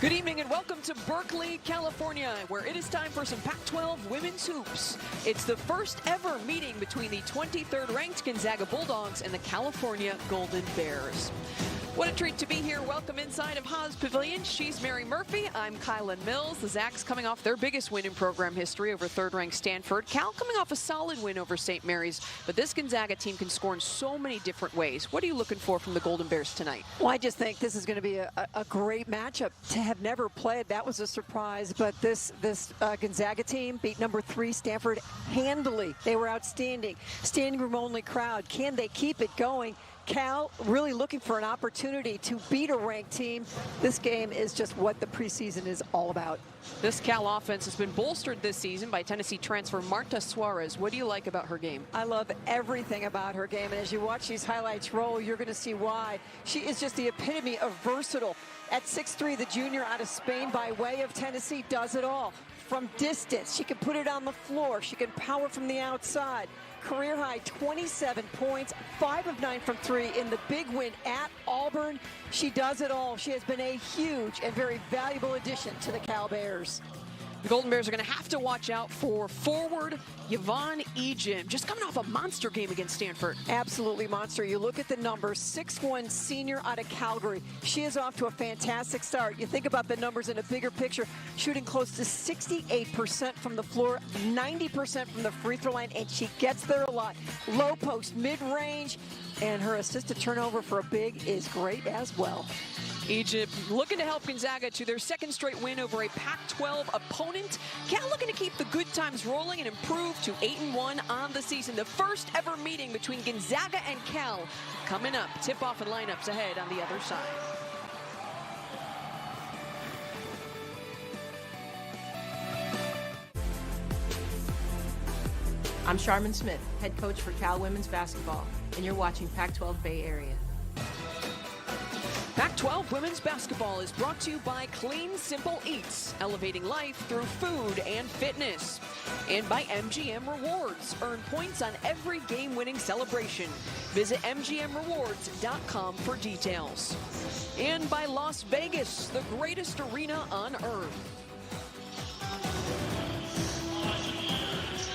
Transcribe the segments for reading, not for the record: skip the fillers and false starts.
Good evening and welcome to Berkeley, California, where it is time for some Pac-12 women's hoops. It's the first ever meeting between the 23rd ranked Gonzaga Bulldogs and the California Golden Bears. What a treat to be here. Welcome inside of Haas Pavilion. She's Mary Murphy. I'm Kylan Mills. The Zags coming off their biggest win in program history over third-ranked Stanford. Cal coming off a solid win over St. Mary's. But this Gonzaga team can score in so many different ways. What are you looking for from the Golden Bears tonight? Well, I just think this is going to be a great matchup. To have never played, that was a surprise. But this Gonzaga team beat number 3 Stanford handily. They were outstanding. Standing room only crowd. Can they keep it going? Cal really looking for an opportunity to beat a ranked team. This game is just what the preseason is all about. This Cal offense has been bolstered this season by Tennessee transfer Marta Suarez. What do you like about her game? I love everything about her game, and as you watch these highlights roll, you're going to see why. She is just the epitome of versatile. At 6'3", the junior out of Spain by way of Tennessee does it all. From distance, she can put it on the floor. She can power from the outside. Career high 27 points, 5 of 9 from 3 in the big win at Auburn. She does it all. She has been a huge and very valuable addition to the Cal Bears. The Golden Bears are going to have to watch out for forward Yvonne Ejim, just coming off a monster game against Stanford. Absolutely monster. You look at the numbers, 6'1" senior out of Calgary. She is off to a fantastic start. You think about the numbers in a bigger picture, shooting close to 68% from the floor, 90% from the free throw line, and she gets there a lot. Low post, mid-range, and her assist to turnover for a big is great as well. Egypt looking to help Gonzaga to their second straight win over a Pac-12 opponent. Cal looking to keep the good times rolling and improve to 8-1 on the season. The first ever meeting between Gonzaga and Cal coming up. Tip-off and lineups ahead on the other side. I'm Charmin Smith, head coach for Cal Women's Basketball, and you're watching Pac-12 Bay Area. Pac-12 Women's Basketball is brought to you by Clean Simple Eats, elevating life through food and fitness. And by MGM Rewards. Earn points on every game-winning celebration. Visit mgmrewards.com for details. And by Las Vegas, the greatest arena on earth.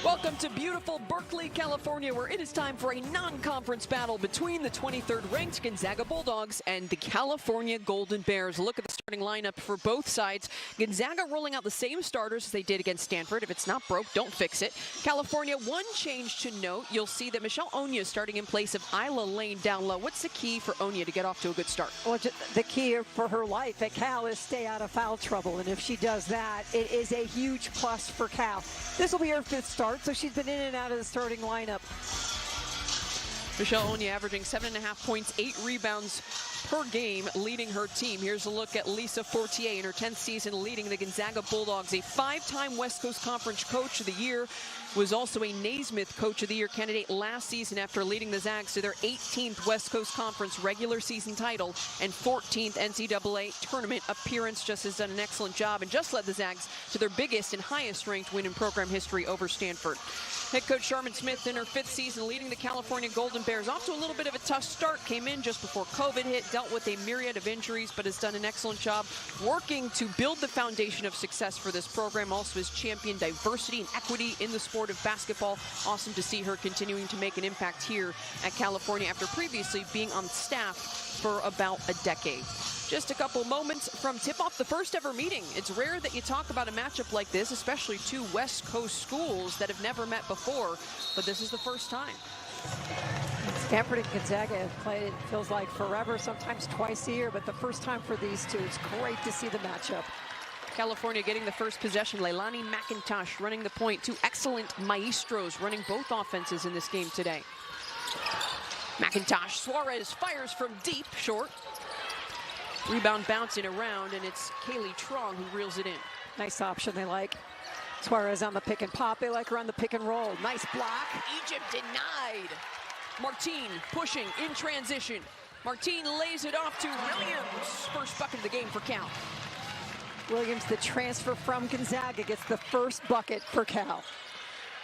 Welcome to beautiful Berkeley, California, where it is time for a non-conference battle between the 23rd ranked Gonzaga Bulldogs and the California Golden Bears. Look at the starting lineup for both sides. Gonzaga rolling out the same starters as they did against Stanford. If it's not broke, don't fix it. California, one change to note. You'll see that Michelle Onya is starting in place of Isla Lane down low. What's the key for Onya to get off to a good start? Well, the key for her life at Cal is stay out of foul trouble. And if she does that, it is a huge plus for Cal. This will be her 5th start. So she's been in and out of the starting lineup. Michelle Onya averaging 7.5 points, 8 rebounds per game, leading her team. Here's a look at Lisa Fortier in her 10th season leading the Gonzaga Bulldogs. A 5-time West Coast Conference Coach of the Year. Was also a Naismith Coach of the Year candidate last season after leading the Zags to their 18th West Coast Conference regular season title and 14th NCAA tournament appearance. Just has done an excellent job and just led the Zags to their biggest and highest ranked win in program history over Stanford. Head coach Charmin Smith in her 5th season leading the California Golden Bears. Off to a little bit of a tough start. Came in just before COVID hit, dealt with a myriad of injuries, but has done an excellent job working to build the foundation of success for this program. Also has championed diversity and equity in the sport of basketball. Awesome to see her continuing to make an impact here at California after previously being on staff for about a decade. Just a couple moments from tip-off the first ever meeting. It's rare that you talk about a matchup like this, especially two West Coast schools that have never met before, but this is the first time. Stanford and Gonzaga have played, it feels like forever, sometimes twice a year, but the first time for these two. It's great to see the matchup. California getting the first possession. Leilani McIntosh running the point. Two excellent maestros running both offenses in this game today. McIntosh, Suarez fires from deep, short. Rebound bouncing around, and it's Kaylee Trong who reels it in. Nice option they like. Suarez on the pick and pop. They like her on the pick and roll. Nice block. Egypt denied. Martine pushing in transition. Martine lays it off to Williams. First bucket of the game for Cal. Williams, the transfer from Gonzaga, gets the first bucket for Cal.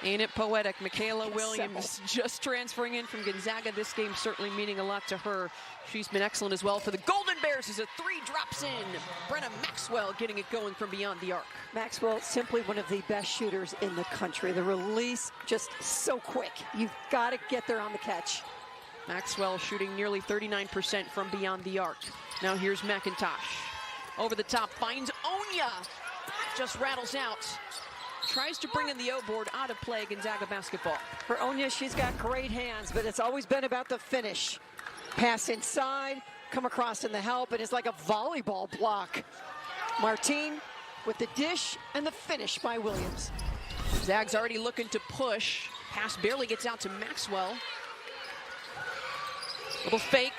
Ain't it poetic? Michaela Williams just transferring in from Gonzaga. This game certainly meaning a lot to her. She's been excellent as well for the Golden Bears as a three drops in. Brenna Maxwell getting it going from beyond the arc. Maxwell, simply one of the best shooters in the country. The release just so quick. You've got to get there on the catch. Maxwell shooting nearly 39% from beyond the arc. Now here's McIntosh. Over the top, finds Onya. Just rattles out. Tries to bring in the O-board, out of play, Gonzaga basketball. For Onya, she's got great hands, but it's always been about the finish. Pass inside, come across in the help, and it's like a volleyball block. Martine with the dish and the finish by Williams. Zag's already looking to push. Pass barely gets out to Maxwell. Little fake.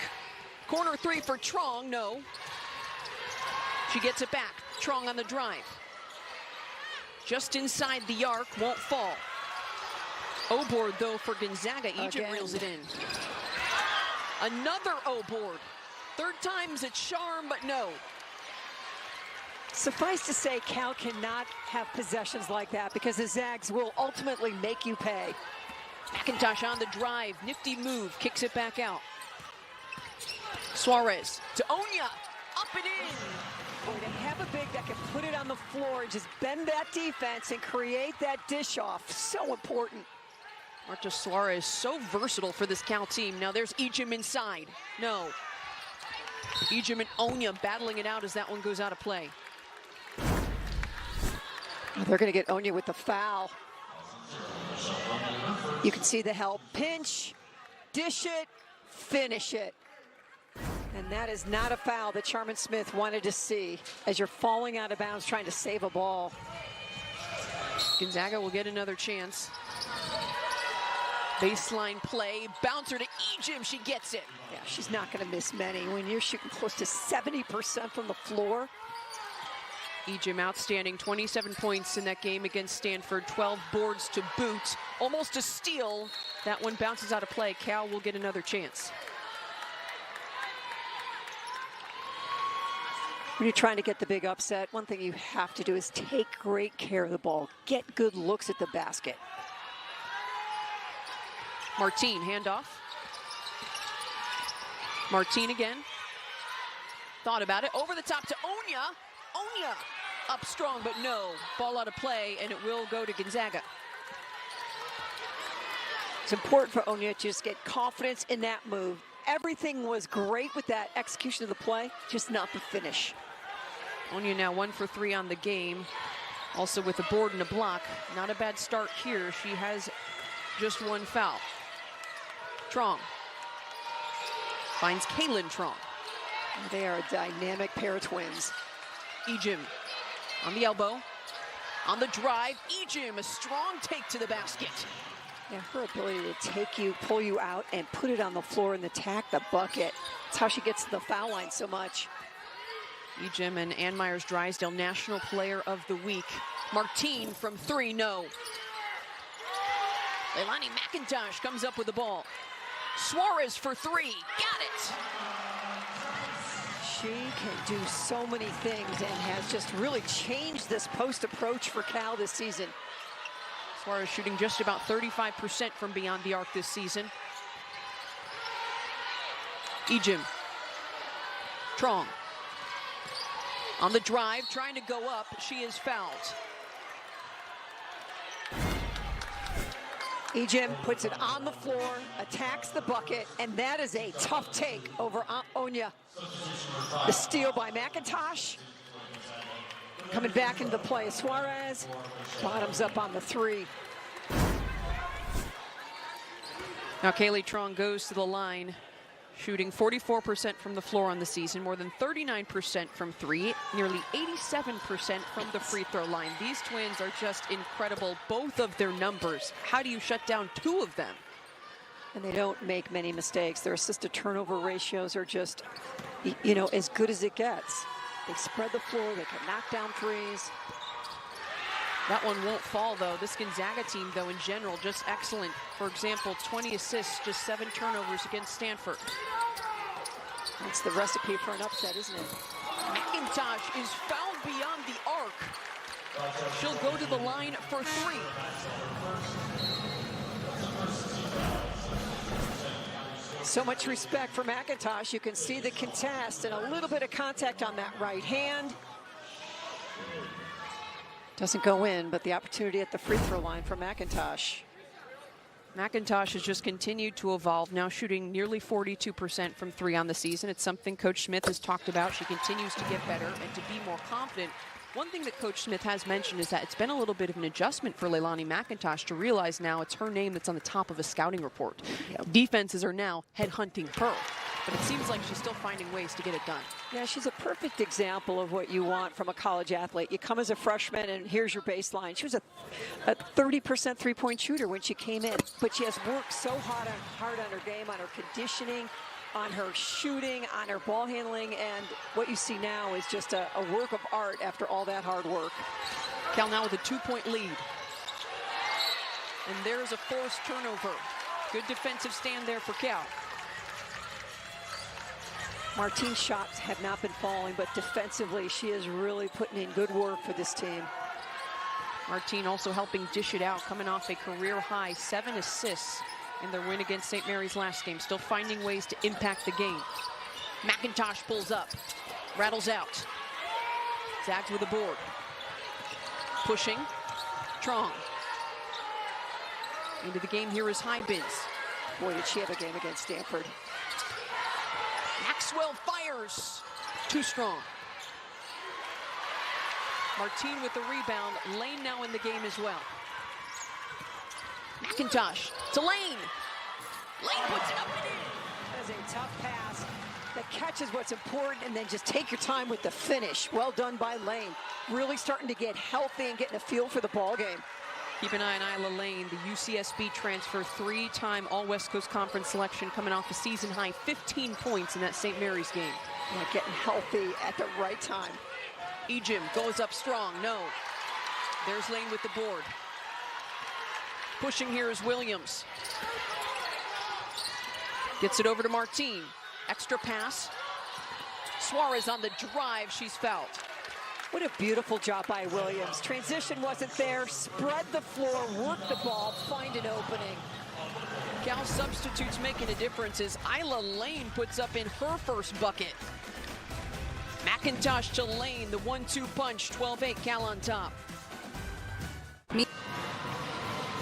Corner three for Trong, no. She gets it back. Trong on the drive. Just inside the arc, won't fall. O-board, though, for Gonzaga. Egypt reels it in. Another O-board. Third time's a charm, but no. Suffice to say, Cal cannot have possessions like that because the Zags will ultimately make you pay. McIntosh on the drive. Nifty move. Kicks it back out. Suarez to Onya. Up and in. Boy, to have a big that can put it on the floor and just bend that defense and create that dish off, so important. Marta Suarez, so versatile for this Cal team. Now there's Ejim inside. No. Ejim and Onya battling it out as that one goes out of play. They're going to get Onya with the foul. You can see the help. Pinch, dish it, finish it. And that is not a foul that Charmin Smith wanted to see as you're falling out of bounds trying to save a ball. Gonzaga will get another chance. Baseline play, bouncer to Ejim, she gets it. Yeah, she's not going to miss many when you're shooting close to 70% from the floor. Ejim outstanding, 27 points in that game against Stanford, 12 boards to boot. Almost a steal. That one bounces out of play. Cal will get another chance. When you're trying to get the big upset, one thing you have to do is take great care of the ball. Get good looks at the basket. Martine, handoff. Martine again. Thought about it. Over the top to Onya. Onya up strong, but no. Ball out of play, and it will go to Gonzaga. It's important for Onya to just get confidence in that move. Everything was great with that execution of the play, just not the finish. Onya now 1 for 3 on the game. Also with a board and a block. Not a bad start here. She has just one foul. Trong finds Kaylin Trong. They are a dynamic pair of twins. Ejim on the elbow. On the drive, Ejim, a strong take to the basket. Yeah, her ability to take you, pull you out, and put it on the floor and attack the bucket. That's how she gets to the foul line so much. Ejim and Ann Myers-Drysdale, National Player of the Week. Martine from 3, no. Leilani McIntosh comes up with the ball. Suarez for 3, got it. She can do so many things and has just really changed this post approach for Cal this season. Suarez shooting just about 35% from beyond the arc this season. Ejim. Trong. On the drive, trying to go up. She is fouled. Ejim puts it on the floor, attacks the bucket, and that is a tough take over Onya. The steal by McIntosh. Coming back into play, Suarez. Bottoms up on the 3. Now Kaylee Trong goes to the line, shooting 44% from the floor on the season, more than 39% from 3, nearly 87% from the free throw line. These twins are just incredible, both of their numbers. How do you shut down 2 of them? And they don't make many mistakes. Their assist-to-turnover ratios are just, you know, as good as it gets. They spread the floor, they can knock down threes. That one won't fall, though. This Gonzaga team, though, in general, just excellent. For example, 20 assists, just 7 turnovers against Stanford. That's the recipe for an upset, isn't it? McIntosh is fouled beyond the arc. She'll go to the line for 3. So much respect for McIntosh. You can see the contest and a little bit of contact on that right hand. Doesn't go in, but the opportunity at the free throw line for McIntosh. McIntosh has just continued to evolve, now shooting nearly 42% from 3 on the season. It's something Coach Smith has talked about. She continues to get better and to be more confident. One thing that Coach Smith has mentioned is that it's been a little bit of an adjustment for Leilani McIntosh to realize now it's her name that's on the top of a scouting report. Yep. Defenses are now headhunting her, but it seems like she's still finding ways to get it done. Yeah, she's a perfect example of what you want from a college athlete. You come as a freshman and here's your baseline. She was a 30% three-point shooter when she came in, but she has worked so hard on her game, on her conditioning, on her shooting, on her ball handling, and what you see now is just a work of art after all that hard work. Cal now with a 2-point lead. And there's a forced turnover. Good defensive stand there for Cal. Martine's shots have not been falling, but defensively, she is really putting in good work for this team. Martine also helping dish it out, coming off a career-high 7 assists in their win against St. Mary's last game, still finding ways to impact the game. McIntosh pulls up, rattles out. Zags with a board. Pushing, Trong. Into the game here is Hybins. Boy, did she have a game against Stanford. Maxwell fires, too strong. Martine with the rebound, Lane now in the game as well. McIntosh to Lane. Lane puts it up and in. That is a tough pass that catches what's important and then just take your time with the finish. Well done by Lane. Really starting to get healthy and getting a feel for the ball game. Keep an eye on Isla Lane, the UCSB transfer, 3-time All-West Coast Conference selection, coming off a season-high 15 points in that St. Mary's game. Yeah, getting healthy at the right time. Ejim goes up strong, no. There's Lane with the board. Pushing here is Williams. Gets it over to Martine. Extra pass. Suarez on the drive, she's fouled. What a beautiful job by Williams. Transition wasn't there, spread the floor, work the ball, find an opening. Cal substitutes making a difference as Isla Lane puts up in her first bucket. McIntosh to Lane, the 1-2 punch, 12-8, Cal on top.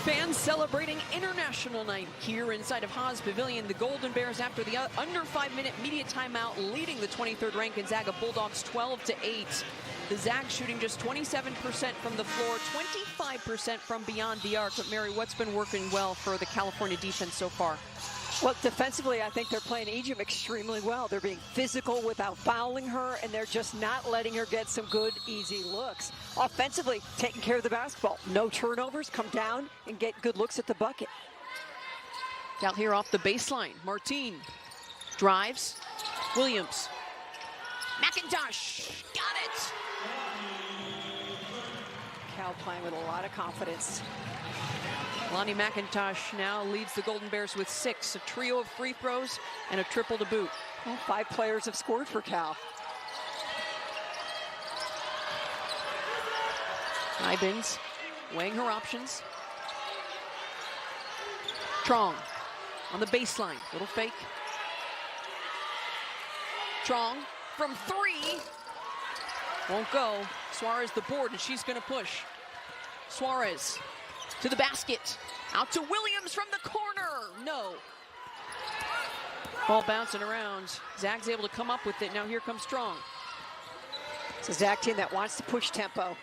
Fans celebrating International Night here inside of Haas Pavilion. The Golden Bears, after the under 5-minute media timeout, leading the 23rd ranked Gonzaga Bulldogs 12-8. The Zags shooting just 27% from the floor, 25% from beyond the arc. But Mary, what's been working well for the California defense so far? Well, defensively, I think they're playing Ejim extremely well. They're being physical without fouling her, and they're just not letting her get some good, easy looks. Offensively, taking care of the basketball. No turnovers, come down and get good looks at the bucket. Out here off the baseline, Martine drives, Williams. McIntosh, got it! Cal playing with a lot of confidence. Lonnie McIntosh now leads the Golden Bears with 6, a trio of free throws and a triple to boot. Well, 5 players have scored for Cal. Hybins weighing her options. Trong on the baseline, little fake. Trong from 3, won't go. Suarez the board, and she's gonna push. Suarez to the basket, out to Williams from the corner, no. Ball bouncing around, Zag's able to come up with it, now here comes Trong. It's a Zag team that wants to push tempo.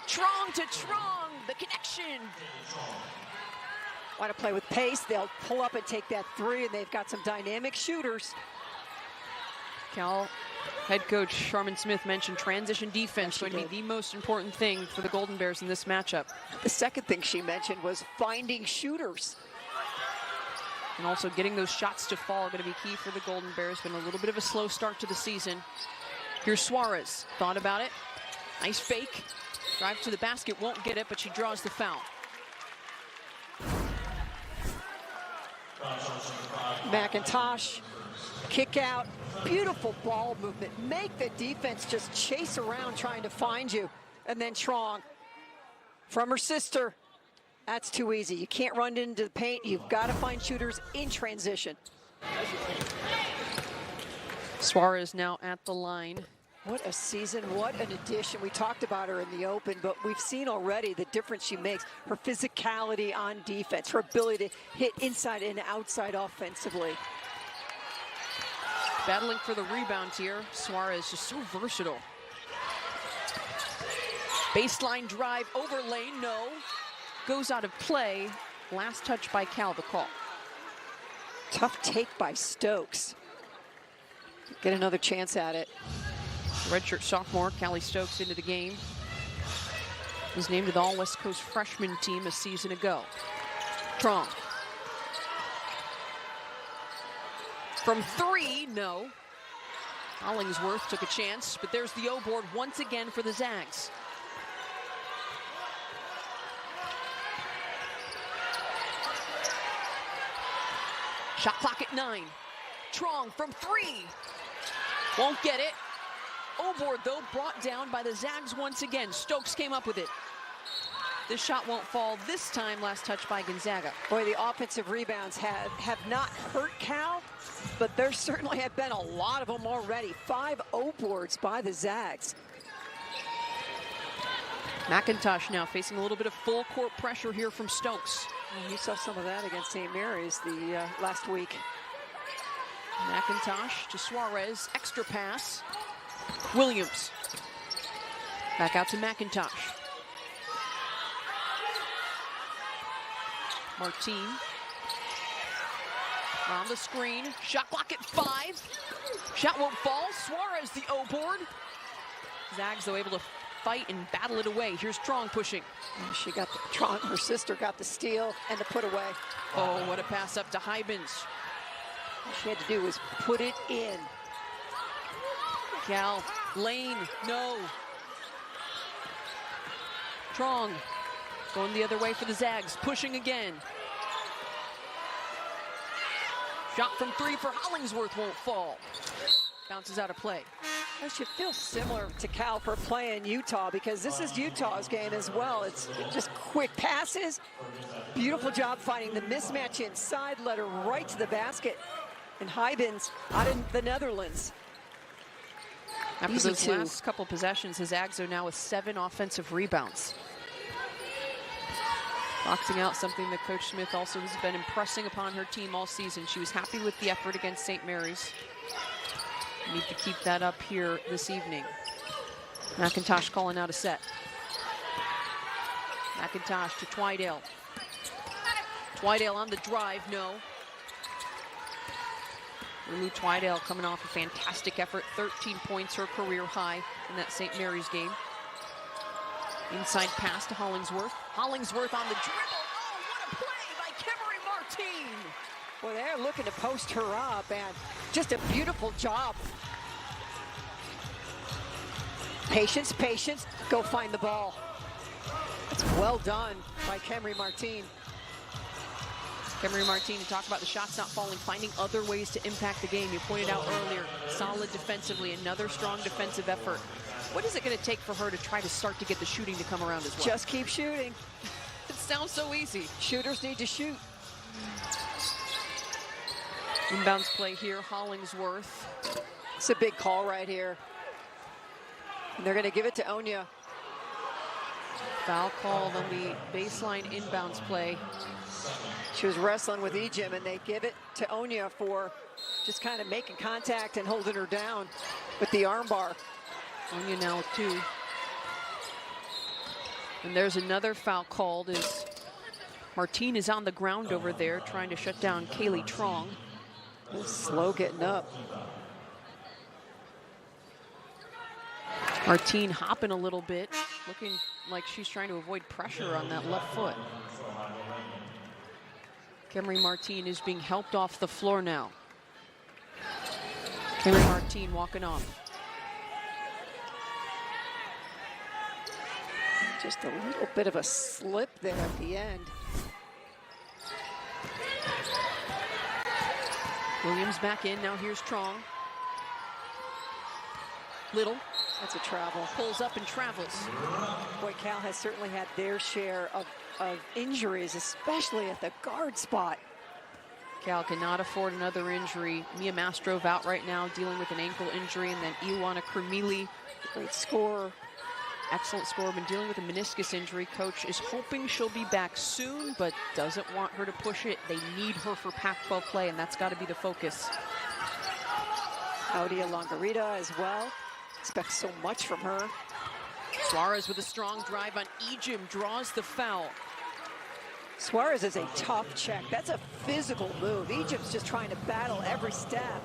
Trong to Trong, the connection. Want to play with pace, they'll pull up and take that 3, and they've got some dynamic shooters. Cal head coach Sharman Smith mentioned transition defense going to be the most important thing for the Golden Bears in this matchup. The second thing she mentioned was finding shooters. And also getting those shots to fall going to be key for the Golden Bears. Been a little bit of a slow start to the season. Here's Suarez, thought about it. Nice fake, drive to the basket, won't get it, but she draws the foul. McIntosh, kick out, beautiful ball movement. Make the defense just chase around trying to find you. And then Trong From her sister. That's too easy. You can't run into the paint. You've got to find shooters in transition. Suarez now at the line. What a season, what an addition. We talked about her in the Open, but we've seen already the difference she makes. Her physicality on defense, her ability to hit inside and outside offensively. Battling for the rebound here. Suarez just so versatile. Baseline drive over lane, no. Goes out of play. Last touch by Cal, the call. Tough take by Stokes. Get another chance at it. Redshirt sophomore Callie Stokes into the game. Was named to the All-West Coast freshman team a season ago. Trong. From three, no. Hollingsworth took a chance, but there's the O-board once again for the Zags. Shot clock at 9. Trong from three. Won't get it. O-board, though, brought down by the Zags once again. Stokes came up with it. This shot won't fall this time. Last touch by Gonzaga. Boy, the offensive rebounds have not hurt Cal, but there certainly have been a lot of them already. 5 O-boards by the Zags. McIntosh now facing a little bit of full court pressure here from Stokes. And you saw some of that against St. Mary's the last week. McIntosh to Suarez, extra pass. Williams. Back out to McIntosh. Martin. On the screen. Shot clock at 5. Shot won't fall. Suarez the O-board. Zags, though, able to fight and battle it away. Here's Trong pushing. And she got the Trong, her sister got the steal and the put away. Oh, what a pass up to Hybens. All she had to do was put it in. Cal, lane, no. Trong going the other way for the Zags, pushing again. Shot from 3 for Hollingsworth won't fall. Bounces out of play. That should feel similar to Cal for playing Utah, because this is Utah's game as well. It's just quick passes. Beautiful job finding the mismatch inside, led her right to the basket. And Hybens out in the Netherlands. After those last couple possessions, the Zags are now with 7 offensive rebounds. Boxing out, something that Coach Smith also has been impressing upon her team all season. She was happy with the effort against St. Mary's. Need to keep that up here this evening. McIntosh calling out a set. McIntosh to Twydale. Twydale on the drive, no. Lulu Twydale coming off a fantastic effort. 13 points, her career high in that St. Mary's game. Inside pass to Hollingsworth. Hollingsworth on the dribble. Oh, what a play by Kemery Martin. Well, they're looking to post her up, and just a beautiful job. Patience, patience, go find the ball. It's well done by Kemery Martin. Kemery Martin, to talk about the shots not falling, finding other ways to impact the game. You pointed out earlier, solid defensively, another strong defensive effort. What is it going to take for her to try to start to get the shooting to come around as well? Just keep shooting. It sounds so easy. Shooters need to shoot. Inbounds play here, Hollingsworth. It's a big call right here. And they're going to give it to Onya. Foul called on the baseline inbounds play. She was wrestling with Ejim, and they give it to Onya for just kind of making contact and holding her down with the armbar. Onya now with 2. And there's another foul called as Martin is on the ground over there trying to shut down Kaylee Trong. Slow getting up. Martin hopping a little bit, looking like she's trying to avoid pressure on that left foot. Kemery Martin is being helped off the floor now. Kemery Martin walking off. Just a little bit of a slip there at the end. Williams back in, now here's Trong. Little, That's a travel. Pulls up and travels. Boy, Cal has certainly had their share of injuries, especially at the guard spot. Cal cannot afford another injury. Mia Mastrove out right now dealing with an ankle injury, and then Iwana Kremili, great scorer. Excellent scorer, been dealing with a meniscus injury. Coach is hoping she'll be back soon, but doesn't want her to push it. They need her for Pac-12 play, and that's got to be the focus. Claudia Longarita as well. Expect so much from her. Suarez with a strong drive on Ejim, draws the foul. Suarez is a tough check. That's a physical move. Ejim's just trying to battle every step.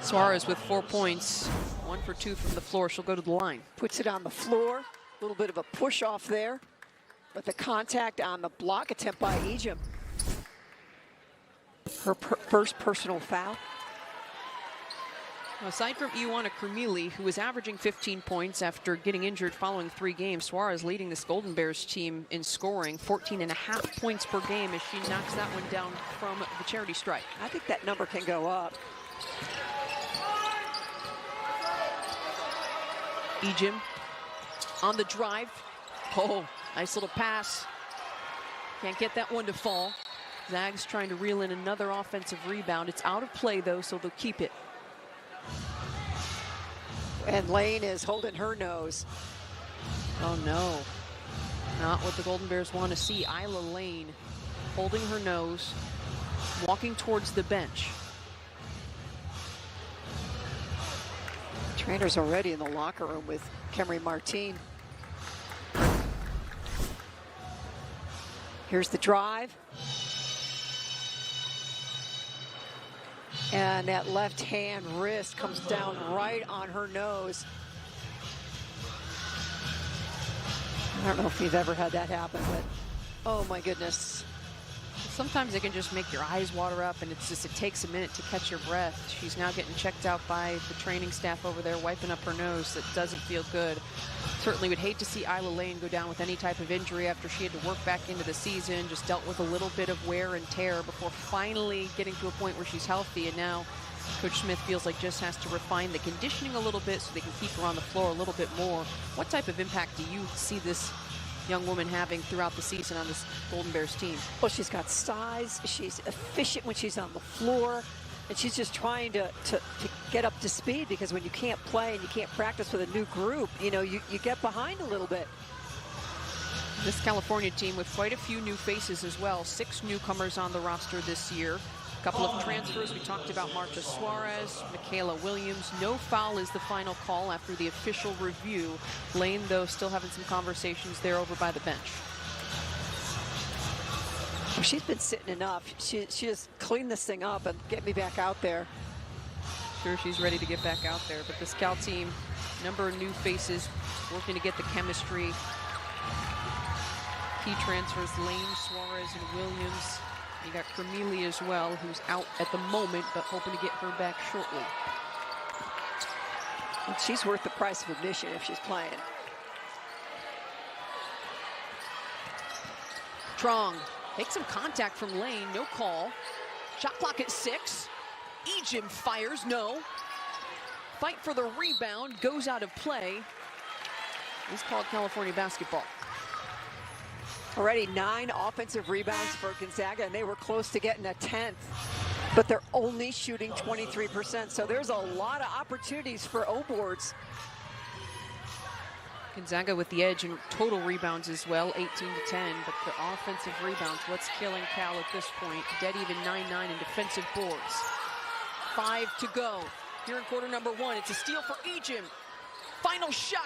Suarez with 4 points, 1 for 2 from the floor. She'll go to the line. Puts it on the floor. A little bit of a push off there, but the contact on the block attempt by Ejim. Her first personal foul. Aside from Iwana Kremili, who is averaging 15 points after getting injured following 3 games, Suarez leading this Golden Bears team in scoring, 14.5 points per game as she knocks that one down from the charity stripe. I think that number can go up. Ejim on the drive. Oh, nice little pass. Can't get that one to fall. Zags trying to reel in another offensive rebound. It's out of play though, so they'll keep it. And Lane is holding her nose. Oh no, not what the Golden Bears want to see. Isla Lane holding her nose, walking towards the bench. Trainer's already in the locker room with Kemry Martin. Here's the drive. And that left hand wrist comes down right on her nose. I don't know if you've ever had that happen, but oh my goodness. Sometimes it can just make your eyes water up, and it takes a minute to catch your breath. She's now getting checked out by the training staff over there, wiping up her nose. That doesn't feel good. Certainly would hate to see Isla Lane go down with any type of injury after she had to work back into the season, just dealt with a little bit of wear and tear before finally getting to a point where she's healthy. And now Coach Smith feels like just has to refine the conditioning a little bit so they can keep her on the floor a little bit more. What type of impact do you see this young woman having throughout the season on this Golden Bears team? Well, she's got size, she's efficient when she's on the floor, and she's just trying to get up to speed, because when you can't play and you can't practice with a new group, you know, you get behind a little bit. This California team with quite a few new faces as well. 6 newcomers on the roster this year. A couple of transfers. We talked about Marta Suarez, Michaela Williams. No foul is the final call after the official review. Lane, though, still having some conversations there over by the bench. Well, she's been sitting enough. She just clean this thing up and get me back out there. Sure, she's ready to get back out there. But this Cal team, number of new faces, working to get the chemistry. Key transfers, Lane, Suarez, and Williams. You got Kremili as well, who's out at the moment, but hoping to get her back shortly. And she's worth the price of admission if she's playing. Trong takes some contact from Lane, no call. Shot clock at 6. Ejim fires, no. Fight for the rebound, goes out of play. It's called California basketball. Already 9 offensive rebounds for Gonzaga, and they were close to getting a 10th. But they're only shooting 23%, so there's a lot of opportunities for O-boards. Gonzaga with the edge in total rebounds as well, 18 to 10, but the offensive rebounds, what's killing Cal at this point? Dead even 9-9 in defensive boards. 5 to go. Here in quarter number 1, it's a steal for Ejim. Final shot.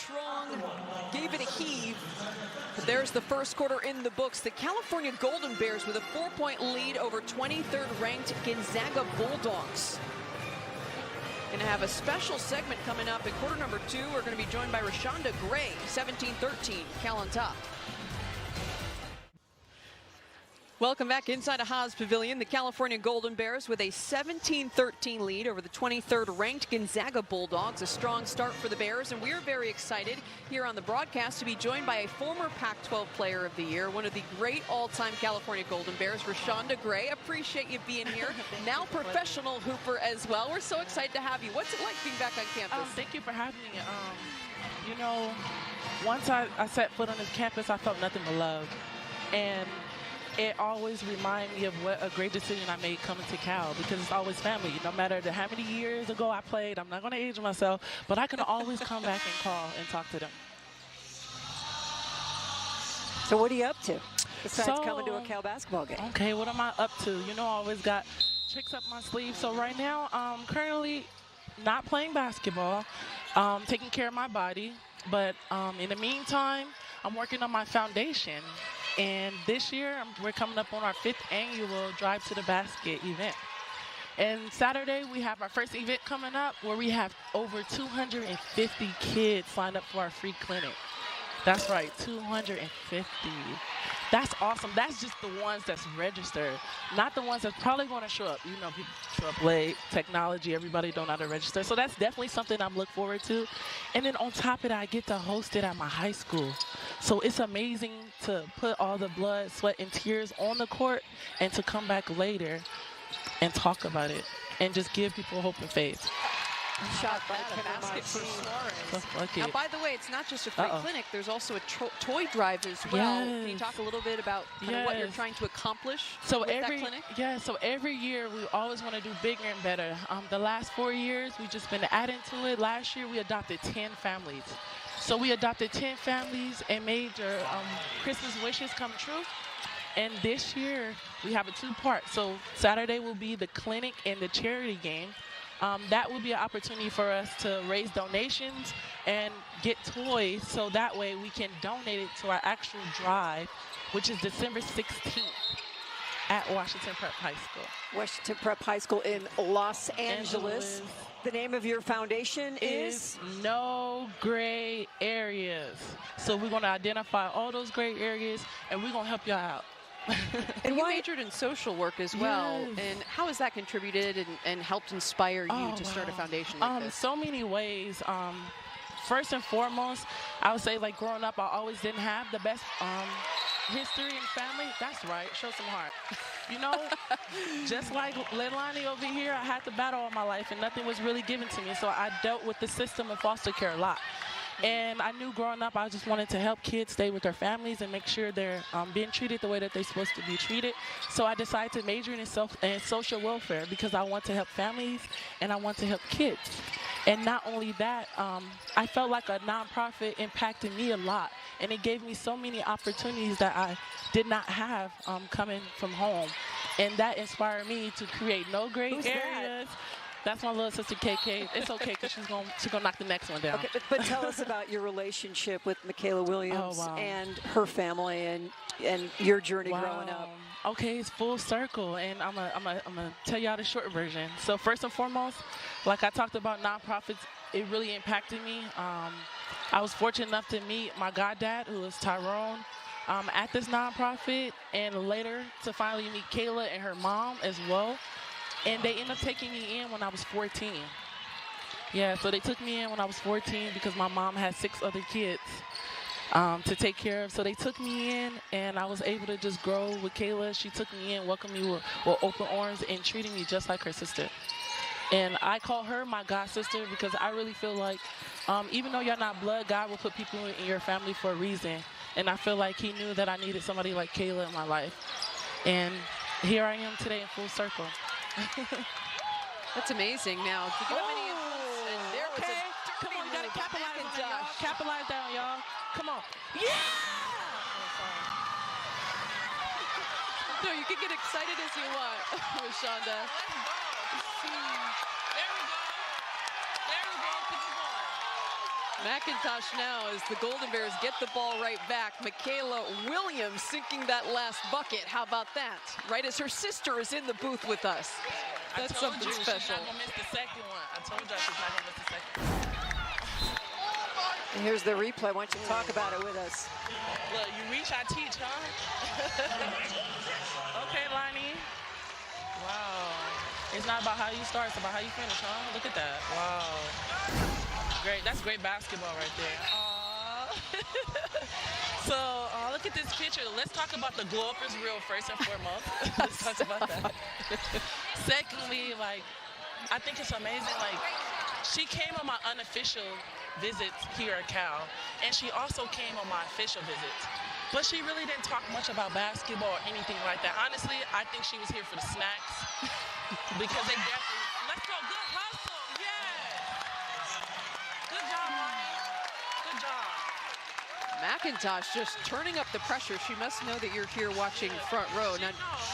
Trong gave it a heave. But there's the first quarter in the books. The California Golden Bears with a 4-point lead over 23rd ranked Gonzaga Bulldogs. Gonna have a special segment coming up in quarter number 2. We're gonna be joined by Rashonda Gray, 17-13, Cal on top. Welcome back inside a Haas Pavilion. The California Golden Bears with a 17-13 lead over the 23rd ranked Gonzaga Bulldogs. A strong start for the Bears, and we are very excited here on the broadcast to be joined by a former Pac-12 Player of the Year, one of the great all-time California Golden Bears, Rashonda Gray. Appreciate you being here. Now professional hooper as well. We're so excited to have you. What's it like being back on campus? Thank you for having me. You know, once I set foot on this campus, I felt nothing but love. And it always reminds me of what a great decision I made coming to Cal, because it's always family. No matter how many years ago I played, I'm not going to age myself, but I can always come back and call and talk to them. So what are you up to besides coming to a Cal basketball game? Okay, what am I up to? You know, I always got tricks up my sleeve. So right now, I'm currently not playing basketball, taking care of my body. But in the meantime, I'm working on my foundation. And this year, we're coming up on our 5th annual Drive to the Basket event. And Saturday, we have our first event coming up where we have over 250 kids signed up for our free clinic. That's right, 250. That's awesome. That's just the ones that's registered, not the ones that's probably going to show up. You know, people show up late, technology, everybody don't know how to register. So that's definitely something I'm looking forward to. And then on top of that, I get to host it at my high school. So it's amazing to put all the blood, sweat, and tears on the court and to come back later and talk about it and just give people hope and faith. Shot by a basket for Suarez. Now, by the way, it's not just a free clinic. There's also a toy drive as well. Yes. Can you talk a little bit about kind of what you're trying to accomplish with that clinic? So every year we always want to do bigger and better. The last 4 years, we've just been adding to it. Last year, we adopted 10 families. So we adopted 10 families and made their Christmas wishes come true. And this year, we have a 2-part. So Saturday will be the clinic and the charity game. That will be an opportunity for us to raise donations and get toys, so that way we can donate it to our actual drive, which is December 16th at Washington Prep High School. Washington Prep High School in Los Angeles. The name of your foundation is? No Gray Areas. So we're going to identify all those gray areas, and we're going to help y'all out. And you majored in social work as well. Yes. And how has that contributed and helped inspire you to start a foundation like this? So many ways. First and foremost, I would say, like, growing up, I always didn't have the best history and family. That's right. Show some heart. You know, just like Leilani over here, I had to battle all my life, and nothing was really given to me. So I dealt with the system of foster care a lot. And I knew growing up I just wanted to help kids stay with their families and make sure they're being treated the way that they're supposed to be treated. So I decided to major in social welfare because I want to help families and I want to help kids. And not only that, I felt like a nonprofit impacted me a lot. And it gave me so many opportunities that I did not have coming from home. And that inspired me to create No Gray Areas. That's my little sister, KK. It's okay, because she's gonna knock the next one down. Okay, but tell us about your relationship with Michaela Williams and her family and your journey growing up. Okay, it's full circle, and I'm gonna tell y'all the short version. So first and foremost, like I talked about nonprofits, it really impacted me. I was fortunate enough to meet my goddad, who is Tyrone, at this nonprofit, and later to finally meet Kayla and her mom as well. And they ended up taking me in when I was 14. Yeah, so they took me in when I was 14 because my mom had 6 other kids to take care of. So they took me in, and I was able to just grow with Kayla. She took me in, welcomed me with open arms, and treated me just like her sister. And I call her my God sister because I really feel like even though you're not blood, God will put people in your family for a reason. And I feel like he knew that I needed somebody like Kayla in my life. And here I am today in full circle. That's amazing. Now, did you have any influence? And there was a come on, you gotta capitalize on that, y'all. Capitalize down, y'all. Come on. Yeah! No, you can get excited as you want, Rashonda. McIntosh now as the Golden Bears get the ball right back. Michaela Williams sinking that last bucket. How about that? Right as her sister is in the booth with us. That's something special. She's not gonna miss the second one. I told you she's not gonna miss the second one. Here's the replay. Why don't you talk about it with us? Look, you reach, I teach, huh? Okay, Lonnie. Wow. It's not about how you start, it's about how you finish, huh? Look at that. Wow. Great. That's great basketball right there. Aww. So, look at this picture. Let's talk about the glow-uppers real first and foremost. Let's talk about that. Secondly, like, I think it's amazing, like, she came on my unofficial visits here at Cal, and she also came on my official visits. But she really didn't talk much about basketball or anything like that. Honestly, I think she was here for the snacks because they definitely, let's go, good hustle, yes. Good job, Lonnie. Good job. McIntosh just turning up the pressure. She must know that you're here watching front row. Now,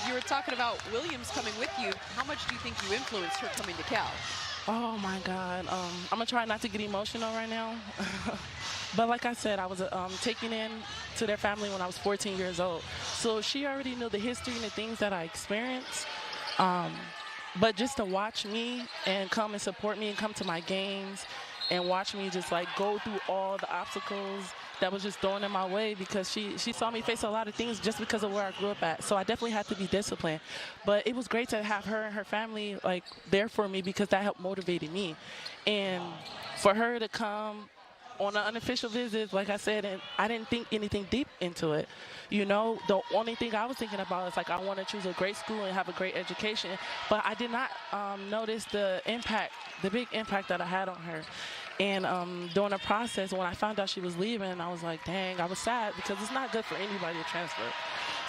you were talking about Williams coming with you. How much do you think you influenced her coming to Cal? Oh my God. I'm gonna try not to get emotional right now. But like I said, I was taken in to their family when I was 14 years old. So she already knew the history and the things that I experienced. But just to watch me and come and support me and come to my games and watch me just like go through all the obstacles that was just thrown in my way, because she saw me face a lot of things just because of where I grew up at. So I definitely had to be disciplined. But it was great to have her and her family like there for me, because that helped motivated me. And for her to come on an unofficial visit, like I said, and I didn't think anything deep into it. You know, the only thing I was thinking about is like I want to choose a great school and have a great education. But I did not notice the impact, the big impact that I had on her. And during the process, when I found out she was leaving, I was like, dang, I was sad, because it's not good for anybody to transfer.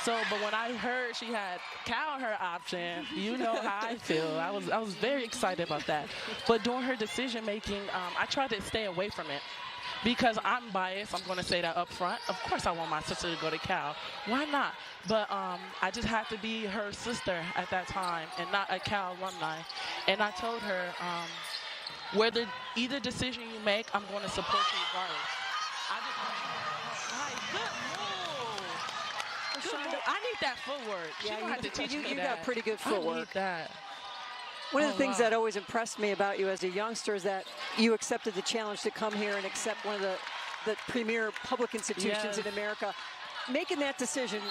So, but when I heard she had Cal her option, you know how I feel. I was very excited about that. But during her decision making, I tried to stay away from it. Because I'm biased, I'm going to say that up front. Of course I want my sister to go to Cal. Why not? But I just had to be her sister at that time and not a Cal alumni. And I told her, whether either decision you make, I'm going to support you regardless. I just want you to good move. Good move. I need that footwork. Yeah, you have to teach me that. You got pretty good footwork. I need that. One of the things that always impressed me about you as a youngster is that you accepted the challenge to come here and accept one of the premier public institutions in America. Making that decision,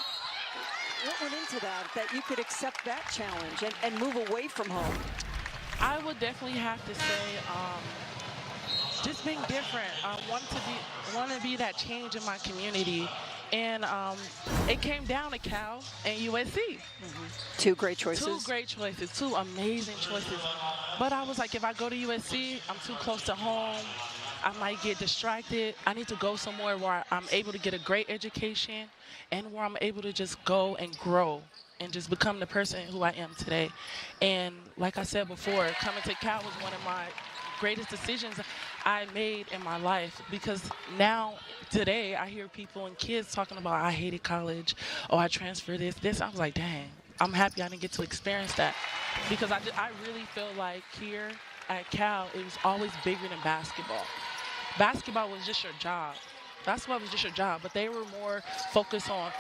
what went into that you could accept that challenge and move away from home? I would definitely have to say just being different. I want to be that change in my community. And it came down to Cal and USC. Two great choices. Two great choices, two amazing choices. But I was like, if I go to USC, I'm too close to home. I might get distracted. I need to go somewhere where I'm able to get a great education and where I'm able to just go and grow and just become the person who I am today. And like I said before, coming to Cal was one of my greatest decisions I made in my life, because now today I hear people and kids talking about, I hated college, or I transferred this. I was like, dang, I'm happy I didn't get to experience that, because I really feel like here at Cal, it was always bigger than basketball. Basketball was just your job. Basketball was just your job, but they were more focused on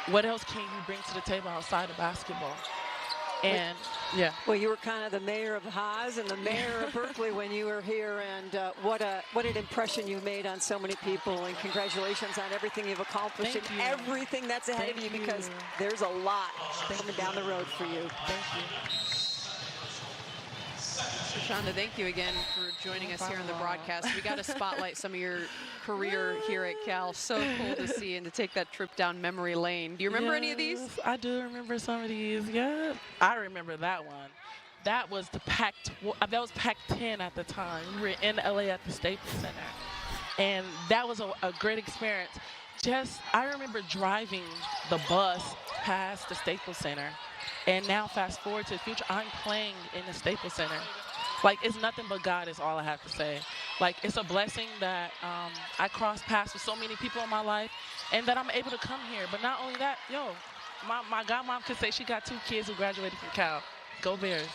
what else can you bring to the table outside of basketball. And yeah. Well, you were kind of the mayor of Haas and the mayor of Berkeley when you were here, and what an impression you made on so many people. And congratulations on everything you've accomplished and everything that's ahead of you, because there's a lot coming down the road for you. Thank you. Shonda, thank you again for joining us here on the broadcast. We got to spotlight some of your career here at Cal. So cool to see and to take that trip down memory lane. Do you remember any of these? I do remember some of these. Yeah, I remember that one. That was the Pac-10 at the time. We were in LA at the Staples Center, and that was a great experience. I remember driving the bus past the Staples Center, and now fast forward to the future, I'm playing in the Staples Center. Like, it's nothing but God is all I have to say. Like, it's a blessing that I crossed paths with so many people in my life, and that I'm able to come here. But not only that, my godmom could say she got 2 kids who graduated from Cal. Go Bears.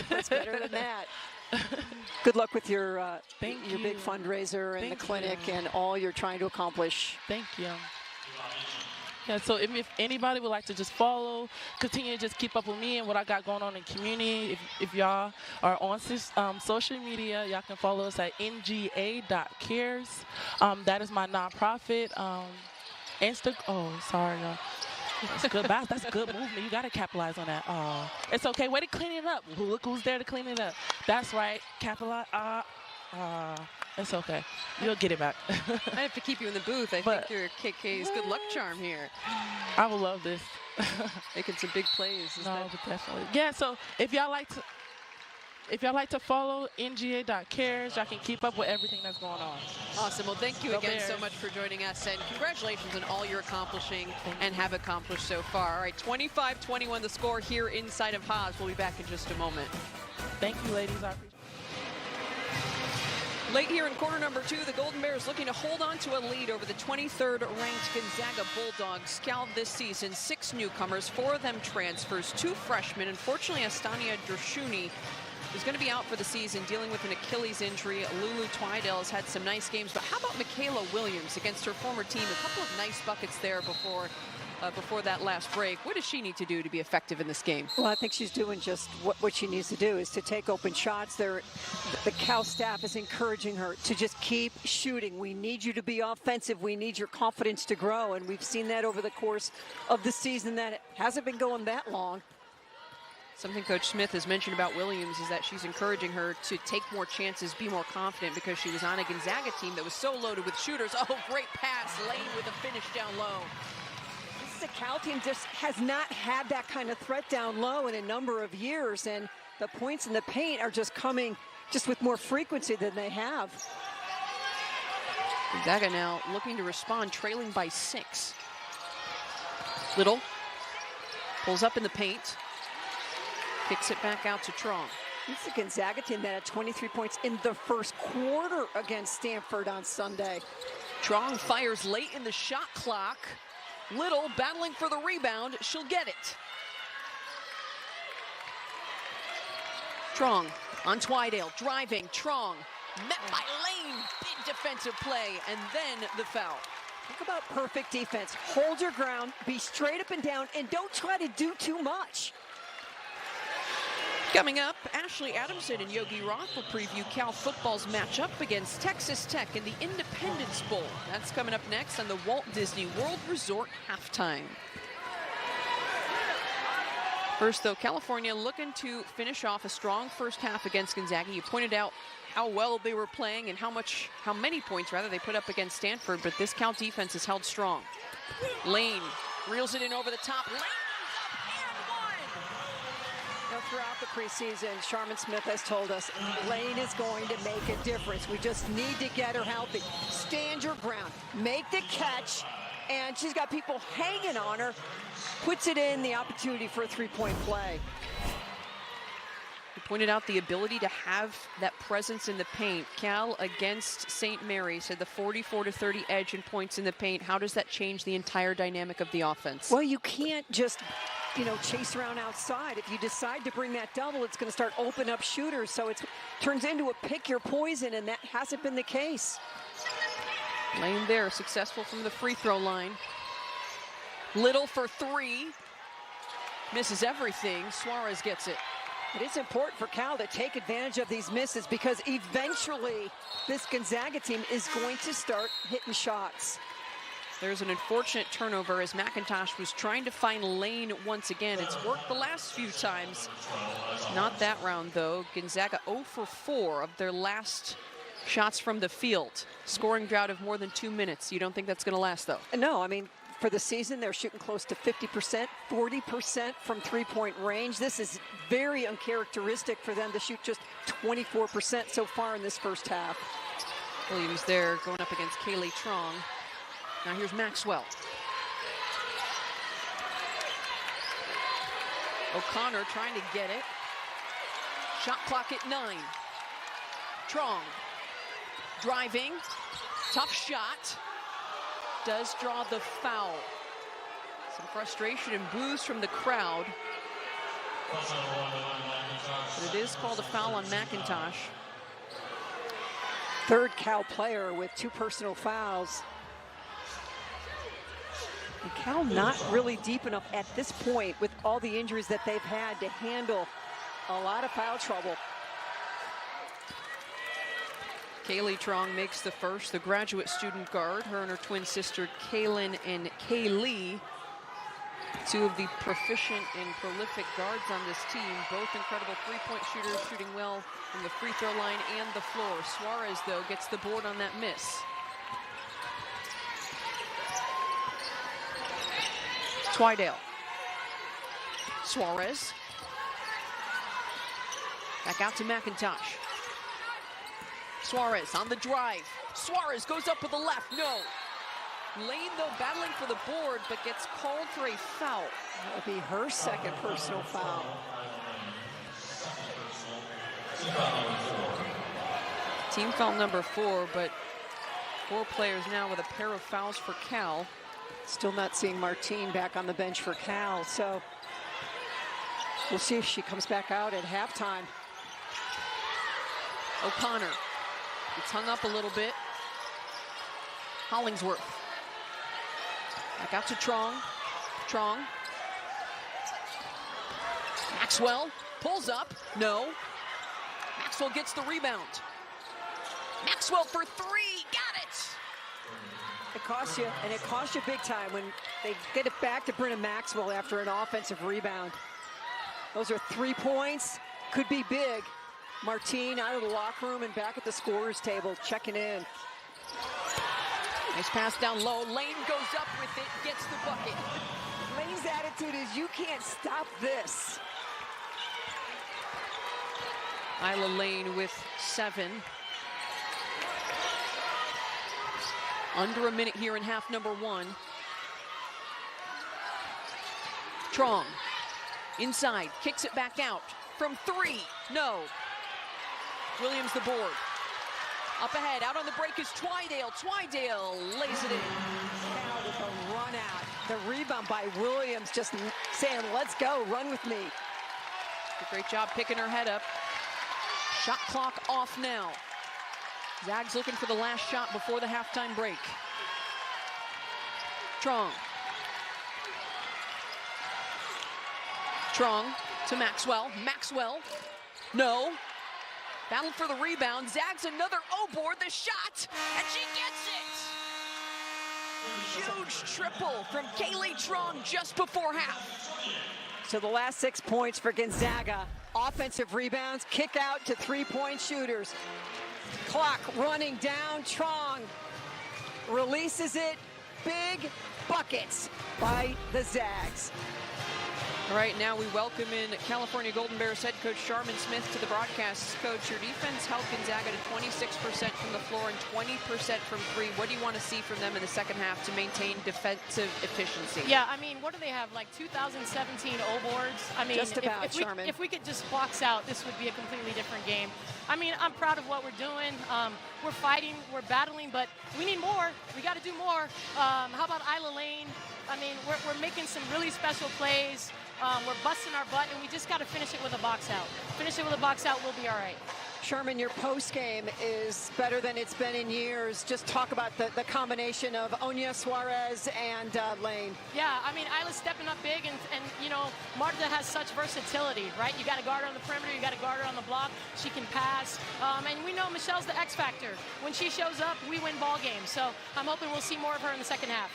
What's better than that? Good luck with your big fundraiser and the clinic and all you're trying to accomplish. Thank you. Yeah, so if anybody would like to just follow, continue to just keep up with me and what I got going on in community, if y'all are on social media, y'all can follow us at nga.cares. That is my nonprofit. Oh, sorry, y'all. That's good. That's good movement. You got to capitalize on that. Oh, it's okay. Way to clean it up. Look who's there to clean it up. That's right. Capitalize. It's okay. You'll get it back. I have to keep you in the booth. I think you're KK's good luck charm here. I would love this. Making some big plays. But definitely. Yeah, so if y'all like to follow nga.cares, y'all can keep up with everything that's going on. Awesome. Well, thank you again so much for joining us, and congratulations on all you're accomplishing and have accomplished so far. All right, 25-21 the score here inside of Haas. We'll be back in just a moment. Thank you, ladies. I appreciate it. Late here in quarter number 2, the Golden Bears looking to hold on to a lead over the 23rd ranked Gonzaga Bulldogs. Cal this season, 6 newcomers, 4 of them transfers, 2 freshmen. Unfortunately, Astania Dershuni is going to be out for the season, dealing with an Achilles injury. Lulu Twidell has had some nice games, but how about Michaela Williams against her former team? A couple of nice buckets there before that last break. What does she need to do to be effective in this game? Well, I think she's doing just what she needs to do, is to take open shots. The Cal staff is encouraging her to just keep shooting. We need you to be offensive. We need your confidence to grow, and we've seen that over the course of the season. That it hasn't been going that long. Something Coach Smith has mentioned about Williams is that she's encouraging her to take more chances, be more confident, because she was on a Gonzaga team that was so loaded with shooters. Oh, great pass. Lane with a finish down low. The Cal team just has not had that kind of threat down low in a number of years, and the points in the paint are just coming just with more frequency than they have. Gonzaga now looking to respond, trailing by 6. Little pulls up in the paint, kicks it back out to Trong. This is a Gonzaga team that had 23 points in the first quarter against Stanford on Sunday. Trong fires late in the shot clock. Little battling for the rebound. She'll get it. Trong on Twidell, driving. Trong met by Lane. Big defensive play, and then the foul. Talk about perfect defense. Hold your ground, be straight up and down, and don't try to do too much. Coming up, Ashley Adamson and Yogi Roth will preview Cal football's matchup against Texas Tech in the Independence Bowl. That's coming up next on the Walt Disney World Resort Halftime. First, though, California looking to finish off a strong first half against Gonzaga. You pointed out how well they were playing and how many points rather they put up against Stanford, but this Cal defense has held strong. Lane reels it in over the top. Lane! Throughout the preseason, Sharman Smith has told us Lane is going to make a difference. We just need to get her healthy. Stand your ground, make the catch, and she's got people hanging on her. Puts it in, the opportunity for a three-point play. You pointed out the ability to have that presence in the paint. Cal against St. Mary's had the 44-30 edge in points in the paint. How does that change the entire dynamic of the offense? Well, you can't just chase around outside. If you decide to bring that double, it's going to start open up shooters. So it turns into a pick your poison, and that hasn't been the case. Lane there, successful from the free throw line. Little for 3. Misses everything. Suarez gets it. It is important for Cal to take advantage of these misses, because eventually this Gonzaga team is going to start hitting shots. There's an unfortunate turnover as McIntosh was trying to find Lane once again. It's worked the last few times. Not that round, though. Gonzaga 0 for 4 of their last shots from the field. Scoring drought of more than 2 minutes. You don't think that's going to last, though? No, I mean, for the season, they're shooting close to 50%, 40% from three-point range. This is very uncharacteristic for them to shoot just 24% so far in this first half. Williams there going up against Kaylee Trong. Now here's Maxwell. O'Connor trying to get it. Shot clock at 9. Trong driving. Tough shot. Does draw the foul. Some frustration and boos from the crowd. But it is called a foul on McIntosh. Third Cal player with 2 personal fouls. And Cal not really deep enough at this point with all the injuries that they've had to handle a lot of foul trouble. Kaylee Trong makes the first, the graduate student guard. Her and her twin sister, Kaylin and Kaylee. Two of the proficient and prolific guards on this team. Both incredible three-point shooters, shooting well from the free throw line and the floor. Suarez, though, gets the board on that miss. Twydale. Suarez. Back out to McIntosh. Suarez on the drive. Suarez goes up with the left. No. Lane, though, battling for the board, but gets called for a foul. That would be her second personal foul. Team foul number 4, but 4 players now with a pair of fouls for Cal. Still not seeing Martine back on the bench for Cal, so we'll see if she comes back out at halftime. O'Connor. It's hung up a little bit. Hollingsworth. Back out to Trong. Trong. Maxwell pulls up. No. Maxwell gets the rebound. Maxwell for 3. Got it. It costs you, and it costs you big time when they get it back to Brenna Maxwell after an offensive rebound. Those are 3 points. Could be big. Martine out of the locker room and back at the scorer's table, checking in. Nice pass down low. Lane goes up with it, gets the bucket. Lane's attitude is, you can't stop this. Isla Lane with 7. Under a minute here in half number 1. Trong. Inside, kicks it back out. From 3, no. Williams the board. Up ahead, out on the break is Twydale. Twydale lays it in. Now with a run out. The rebound by Williams, just saying, let's go, run with me. Great job picking her head up. Shot clock off now. Zags looking for the last shot before the halftime break. Trong. Trong to Maxwell. Maxwell. No. Battle for the rebound. Zags another O-board. The shot. And she gets it. Huge triple from Kaylee Trong just before half. So the last 6 points for Gonzaga. Offensive rebounds, kick out to 3-point shooters. Clock running down. Trong releases it. Big buckets by the Zags. All right, now we welcome in California Golden Bears head coach Sharman Smith to the broadcast. Coach, your defense held Gonzaga to 26% from the floor and 20% from 3. What do you want to see from them in the second half to maintain defensive efficiency? Yeah, I mean, what do they have, like 2017 O-boards? I mean, just about, Sharman. If we could just box out, this would be a completely different game. I mean, I'm proud of what we're doing. We're fighting, we're battling, but we need more. We got to do more. How about Isla Lane? I mean, we're making some really special plays. We're busting our butt, and we just got to finish it with a box out. Finish it with a box out, we'll be all right. Sharman, your post game is better than it's been in years. Just talk about the combination of Onya, Suarez, and Lane. Yeah, I mean, Isla's stepping up big, and you know, Marta has such versatility, right? You got to guard her on the perimeter, you got to guard her on the block. She can pass, and we know Michelle's the X factor. When she shows up, we win ball games. So I'm hoping we'll see more of her in the second half.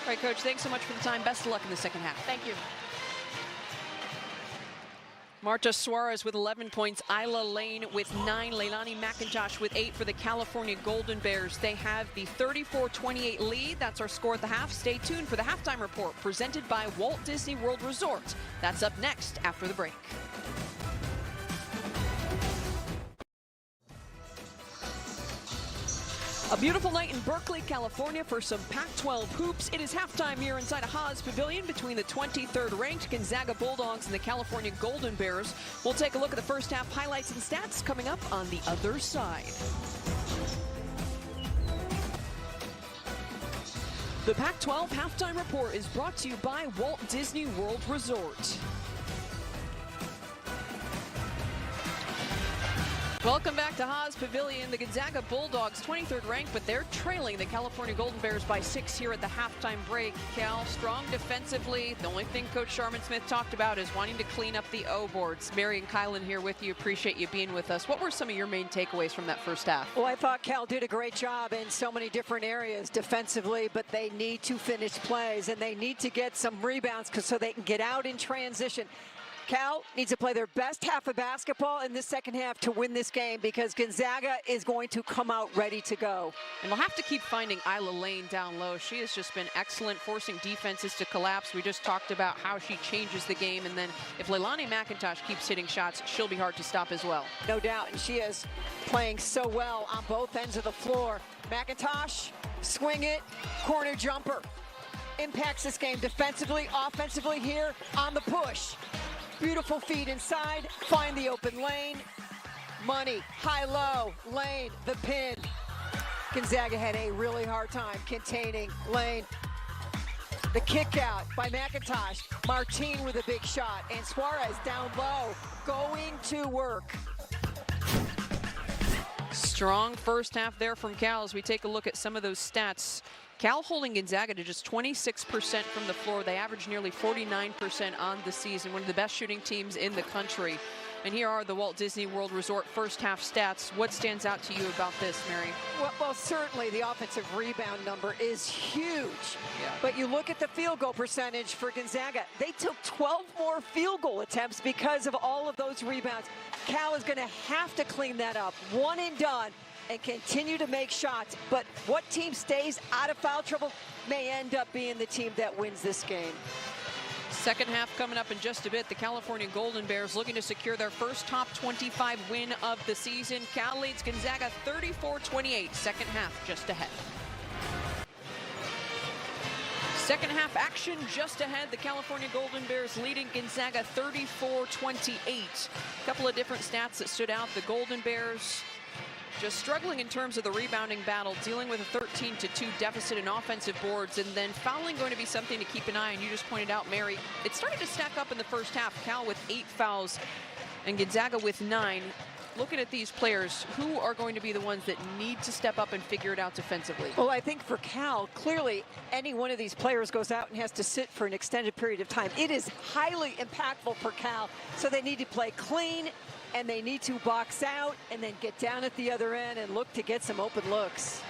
All right, Coach, thanks so much for the time. Best of luck in the second half. Thank you. Marta Suarez with 11 points, Isla Lane with 9, Leilani McIntosh with 8 for the California Golden Bears. They have the 34-28 lead. That's our score at the half. Stay tuned for the halftime report presented by Walt Disney World Resort. That's up next after the break. A beautiful night in Berkeley, California for some Pac-12 hoops. It is halftime here inside a Haas Pavilion between the 23rd ranked Gonzaga Bulldogs and the California Golden Bears. We'll take a look at the first half highlights and stats coming up on the other side. The Pac-12 halftime report is brought to you by Walt Disney World Resort. Welcome back to Haas Pavilion. The Gonzaga Bulldogs, 23rd ranked, but they're trailing the California Golden Bears by 6 here at the halftime break. Cal, strong defensively. The only thing Coach Sharman-Smith talked about is wanting to clean up the O boards. Mary and Kylan here with you. Appreciate you being with us. What were some of your main takeaways from that first half? Well, I thought Cal did a great job in so many different areas defensively, but they need to finish plays, and they need to get some rebounds so they can get out in transition. Cal needs to play their best half of basketball in this second half to win this game, because Gonzaga is going to come out ready to go. And we'll have to keep finding Isla Lane down low. She has just been excellent, forcing defenses to collapse. We just talked about how she changes the game, and then if Leilani McIntosh keeps hitting shots, she'll be hard to stop as well. No doubt, and she is playing so well on both ends of the floor. McIntosh, swing it, corner jumper. Impacts this game defensively, offensively here on the push. Beautiful feed inside, find the open lane. Money, high-low, Lane, the pin. Gonzaga had a really hard time containing Lane. The kick out by McIntosh. Martine with a big shot, and Suarez down low, going to work. Strong first half there from Cal as we take a look at some of those stats. Cal holding Gonzaga to just 26% from the floor. They average nearly 49% on the season, one of the best shooting teams in the country. And here are the Walt Disney World Resort first half stats. What stands out to you about this, Mary? Well, certainly the offensive rebound number is huge. Yeah. But you look at the field goal percentage for Gonzaga. They took 12 more field goal attempts because of all of those rebounds. Cal is going to have to clean that up. One and done, and continue to make shots. But what team stays out of foul trouble may end up being the team that wins this game. Second half coming up in just a bit. The California Golden Bears looking to secure their first top 25 win of the season. Cal leads Gonzaga 34-28. Second half just ahead. Second half action just ahead. The California Golden Bears leading Gonzaga 34-28. A couple of different stats that stood out. The Golden Bears just struggling in terms of the rebounding battle, dealing with a 13-2 deficit in offensive boards, and then fouling going to be something to keep an eye on. You just pointed out, Mary, it started to stack up in the first half. Cal with 8 fouls and Gonzaga with 9. Looking at these players, who are going to be the ones that need to step up and figure it out defensively? Well, I think for Cal, clearly any one of these players goes out and has to sit for an extended period of time. It is highly impactful for Cal, so they need to play clean, and they need to box out and then get down at the other end and look to get some open looks.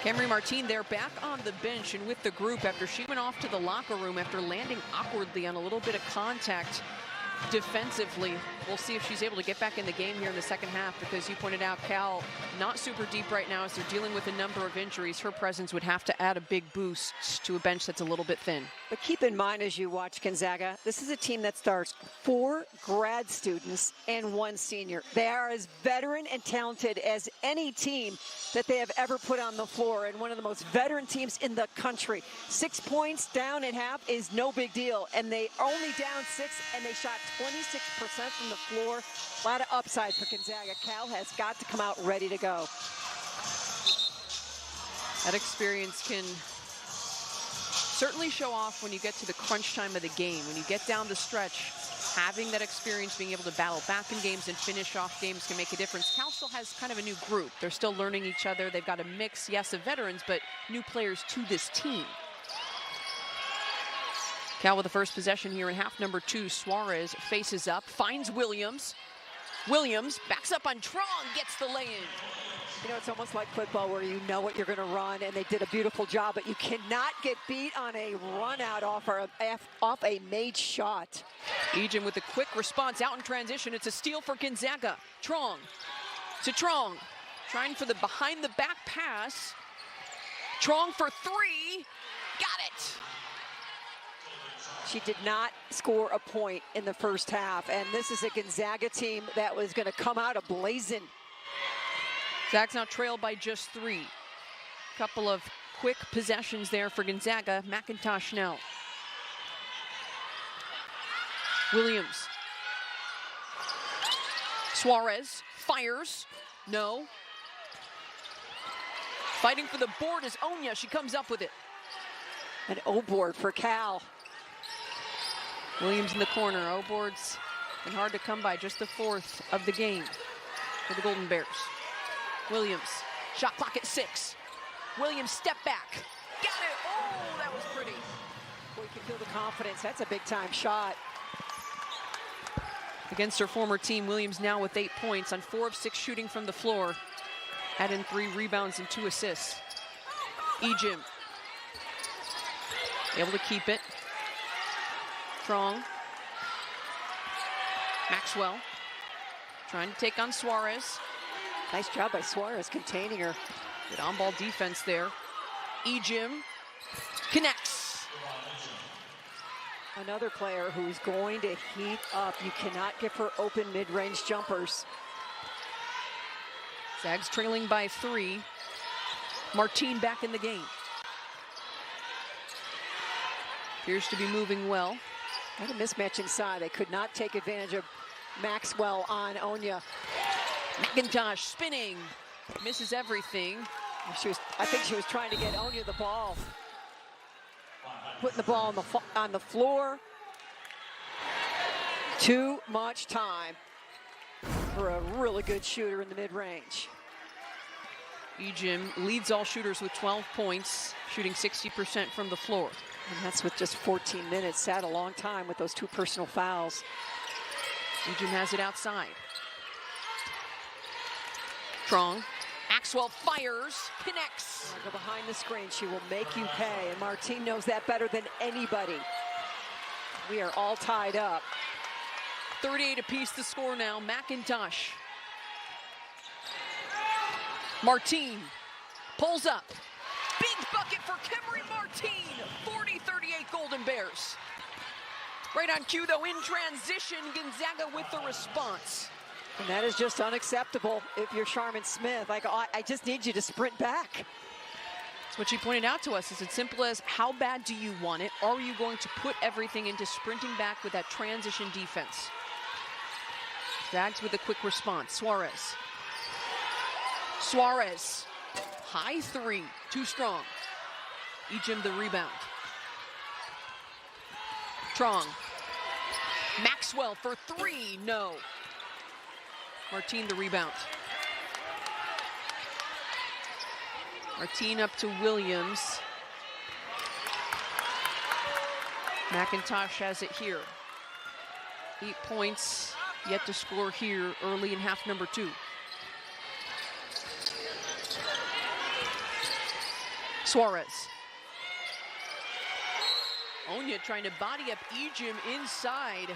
Camry Martine there back on the bench and with the group after she went off to the locker room after landing awkwardly on a little bit of contact defensively. We'll see if she's able to get back in the game here in the second half, because you pointed out Cal not super deep right now as they're dealing with a number of injuries. Her presence would have to add a big boost to a bench that's a little bit thin. But keep in mind as you watch Gonzaga, this is a team that starts 4 grad students and 1 senior. They are as veteran and talented as any team that they have ever put on the floor, and one of the most veteran teams in the country. 6 points down at half is no big deal, and they only down 6, and they shot 26% from the floor. A lot of upside for Gonzaga. Cal has got to come out ready to go. That experience can certainly show off when you get to the crunch time of the game. When you get down the stretch, having that experience, being able to battle back in games and finish off games can make a difference. Cal still has kind of a new group. They're still learning each other. They've got a mix, yes, of veterans, but new players to this team. Cal with the first possession here in half number 2. Suarez faces up, finds Williams. Williams backs up on Trong, gets the lay-in. You know, it's almost like football where you know what you're going to run, and they did a beautiful job, but you cannot get beat on a run out off a made shot. Ejim with a quick response out in transition. It's a steal for Gonzaga. Trong to Trong, trying for the behind the back pass. Trong for 3, got it. She did not score a point in the first half, and this is a Gonzaga team that was going to come out ablazing. Zag's now trailed by just 3. Couple of quick possessions there for Gonzaga. McIntosh now. Williams. Suarez fires. No. Fighting for the board is Onya. She comes up with it. An O-board for Cal. Williams in the corner. O-boards and hard to come by. Just the fourth of the game for the Golden Bears. Williams, shot clock at 6. Williams, step back. Got it. Oh, that was pretty. Boy, you can feel the confidence. That's a big-time shot. Against her former team, Williams now with 8 points on 4 of 6 shooting from the floor. Had in 3 rebounds and 2 assists. Ejim able to keep it. Strong. Maxwell trying to take on Suarez. Nice job by Suarez containing her. Good on-ball defense there. Ejim connects. Another player who's going to heat up. You cannot give her open mid-range jumpers. Zags trailing by 3. Martine back in the game. Appears to be moving well. And a mismatch inside. They could not take advantage of Maxwell on Onya. McIntosh spinning. Misses everything. I think she was trying to get Onya the ball. Putting the ball on the floor. Too much time for a really good shooter in the mid-range. Ejim leads all shooters with 12 points, shooting 60% from the floor. And that's with just 14 minutes. Sat a long time with those 2 personal fouls. Ejim has it outside. Strong. Maxwell fires, connects. Go behind the screen. She will make you pay. And Martine knows that better than anybody. We are all tied up. 38 apiece to score now. McIntosh. Martine pulls up. Big bucket for Kemery Martine. 40-38 Golden Bears. Right on cue, though, in transition, Gonzaga with the response. And that is just unacceptable if you're Charmin Smith. Like, I just need you to sprint back. That's what she pointed out to us. It's as simple as, how bad do you want it? Are you going to put everything into sprinting back with that transition defense? Zags with a quick response. Suarez. Suarez. High 3. Too strong. Ejim the rebound. Strong. Maxwell for 3. No. Martine the rebound. Martine up to Williams. McIntosh has it here. 8 points yet to score here early in half number 2. Suarez. Onya trying to body up Ejim inside,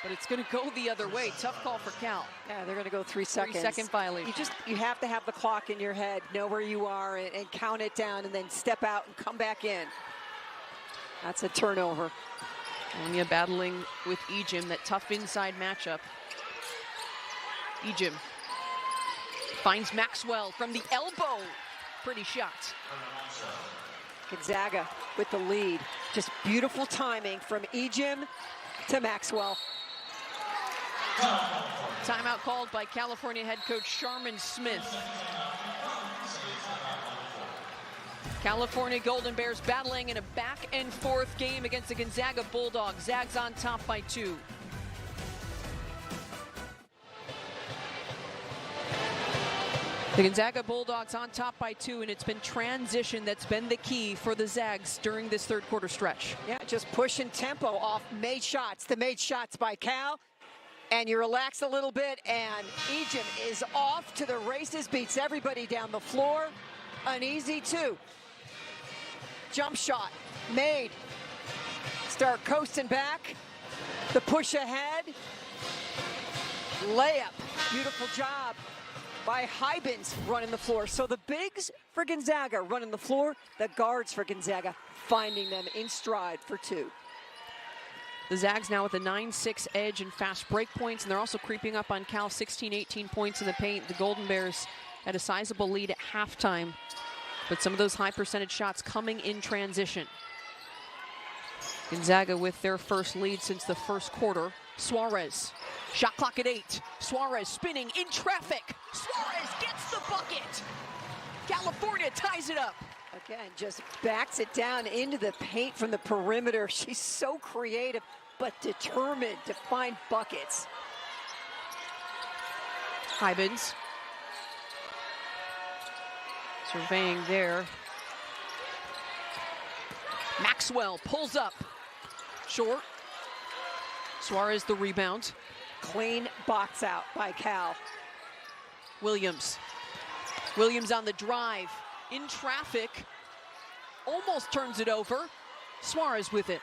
but it's going to go the other way. Tough call for Cal. Yeah, they're going to go 3 seconds. 3-second violation. You have to have the clock in your head, know where you are, and count it down, and then step out and come back in. That's a turnover. Onya battling with Ejim, that tough inside matchup. Ejim finds Maxwell from the elbow. Pretty shot. Gonzaga with the lead. Just beautiful timing from Ejim to Maxwell. Timeout called by California head coach Charmin Smith. California Golden Bears battling in a back and forth game against the Gonzaga Bulldogs. Zags on top by 2. The Gonzaga Bulldogs on top by 2, and it's been transition that's been the key for the Zags during this third quarter stretch. Yeah, just pushing tempo off made shots. The made shots by Cal. And you relax a little bit, and Ejim is off to the races, beats everybody down the floor. An easy 2. Jump shot, made. Start coasting back. The push ahead. Layup, beautiful job by Hybens running the floor. So the bigs for Gonzaga running the floor, the guards for Gonzaga finding them in stride for 2. The Zags now with a 9-6 edge and fast break points, and they're also creeping up on Cal, 16-18 points in the paint. The Golden Bears had a sizable lead at halftime, but some of those high percentage shots coming in transition. Gonzaga with their first lead since the first quarter. Suarez, shot clock at 8. Suarez spinning in traffic. Suarez gets the bucket. California ties it up. Again, just backs it down into the paint from the perimeter. She's so creative. but determined to find buckets. Hybens surveying there. Maxwell pulls up. Short. Suarez the rebound. Clean box out by Cal. Williams. Williams on the drive. In traffic. Almost turns it over. Suarez with it.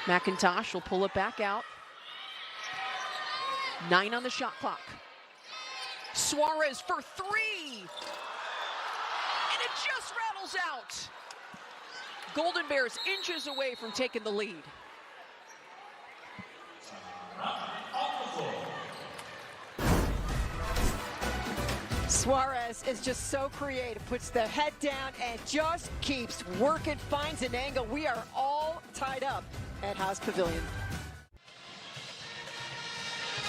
McIntosh will pull it back out. 9 on the shot clock. Suarez for 3. And it just rattles out. Golden Bears inches away from taking the lead. Suarez is just so creative, puts the head down and just keeps working, finds an angle. We are all tied up at Haas Pavilion.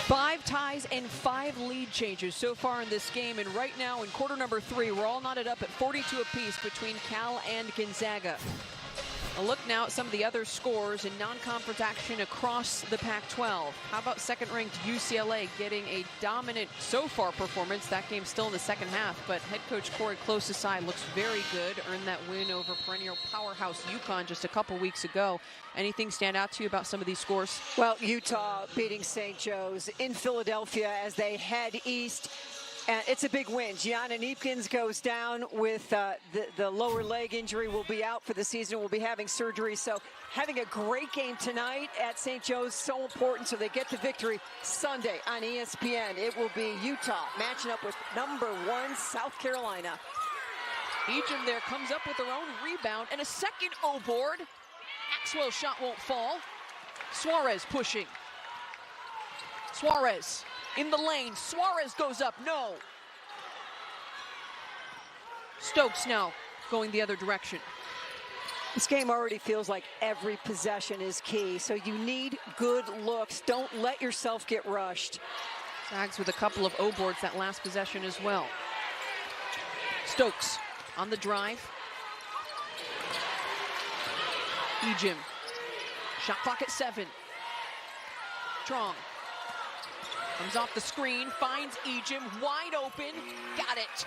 5 ties and 5 lead changes so far in this game, and right now in quarter number 3, we're all knotted up at 42 apiece between Cal and Gonzaga. A look now at some of the other scores in non-conference action across the Pac-12. How about second-ranked UCLA getting a dominant so far performance? That game's still in the second half, but head coach Corey Close's side looks very good. Earned that win over perennial powerhouse UConn just a couple weeks ago. Anything stand out to you about some of these scores? Well, Utah beating St. Joe's in Philadelphia as they head east. And it's a big win. Gianna Neepkins goes down with the lower leg injury, will be out for the season, will be having surgery. So having a great game tonight at St. Joe's, so important. So they get the victory Sunday on ESPN. It will be Utah matching up with number 1 South Carolina. Egypt there comes up with their own rebound and a second O-board. Maxwell's shot won't fall. Suarez pushing. Suarez in the lane. Suarez goes up. No. Stokes now going the other direction. This game already feels like every possession is key, so you need good looks. Don't let yourself get rushed. Zags with a couple of O-boards that last possession as well. Stokes on the drive. Ejim. Shot clock at 7. Trong. Comes off the screen, finds Ejim, wide open, got it.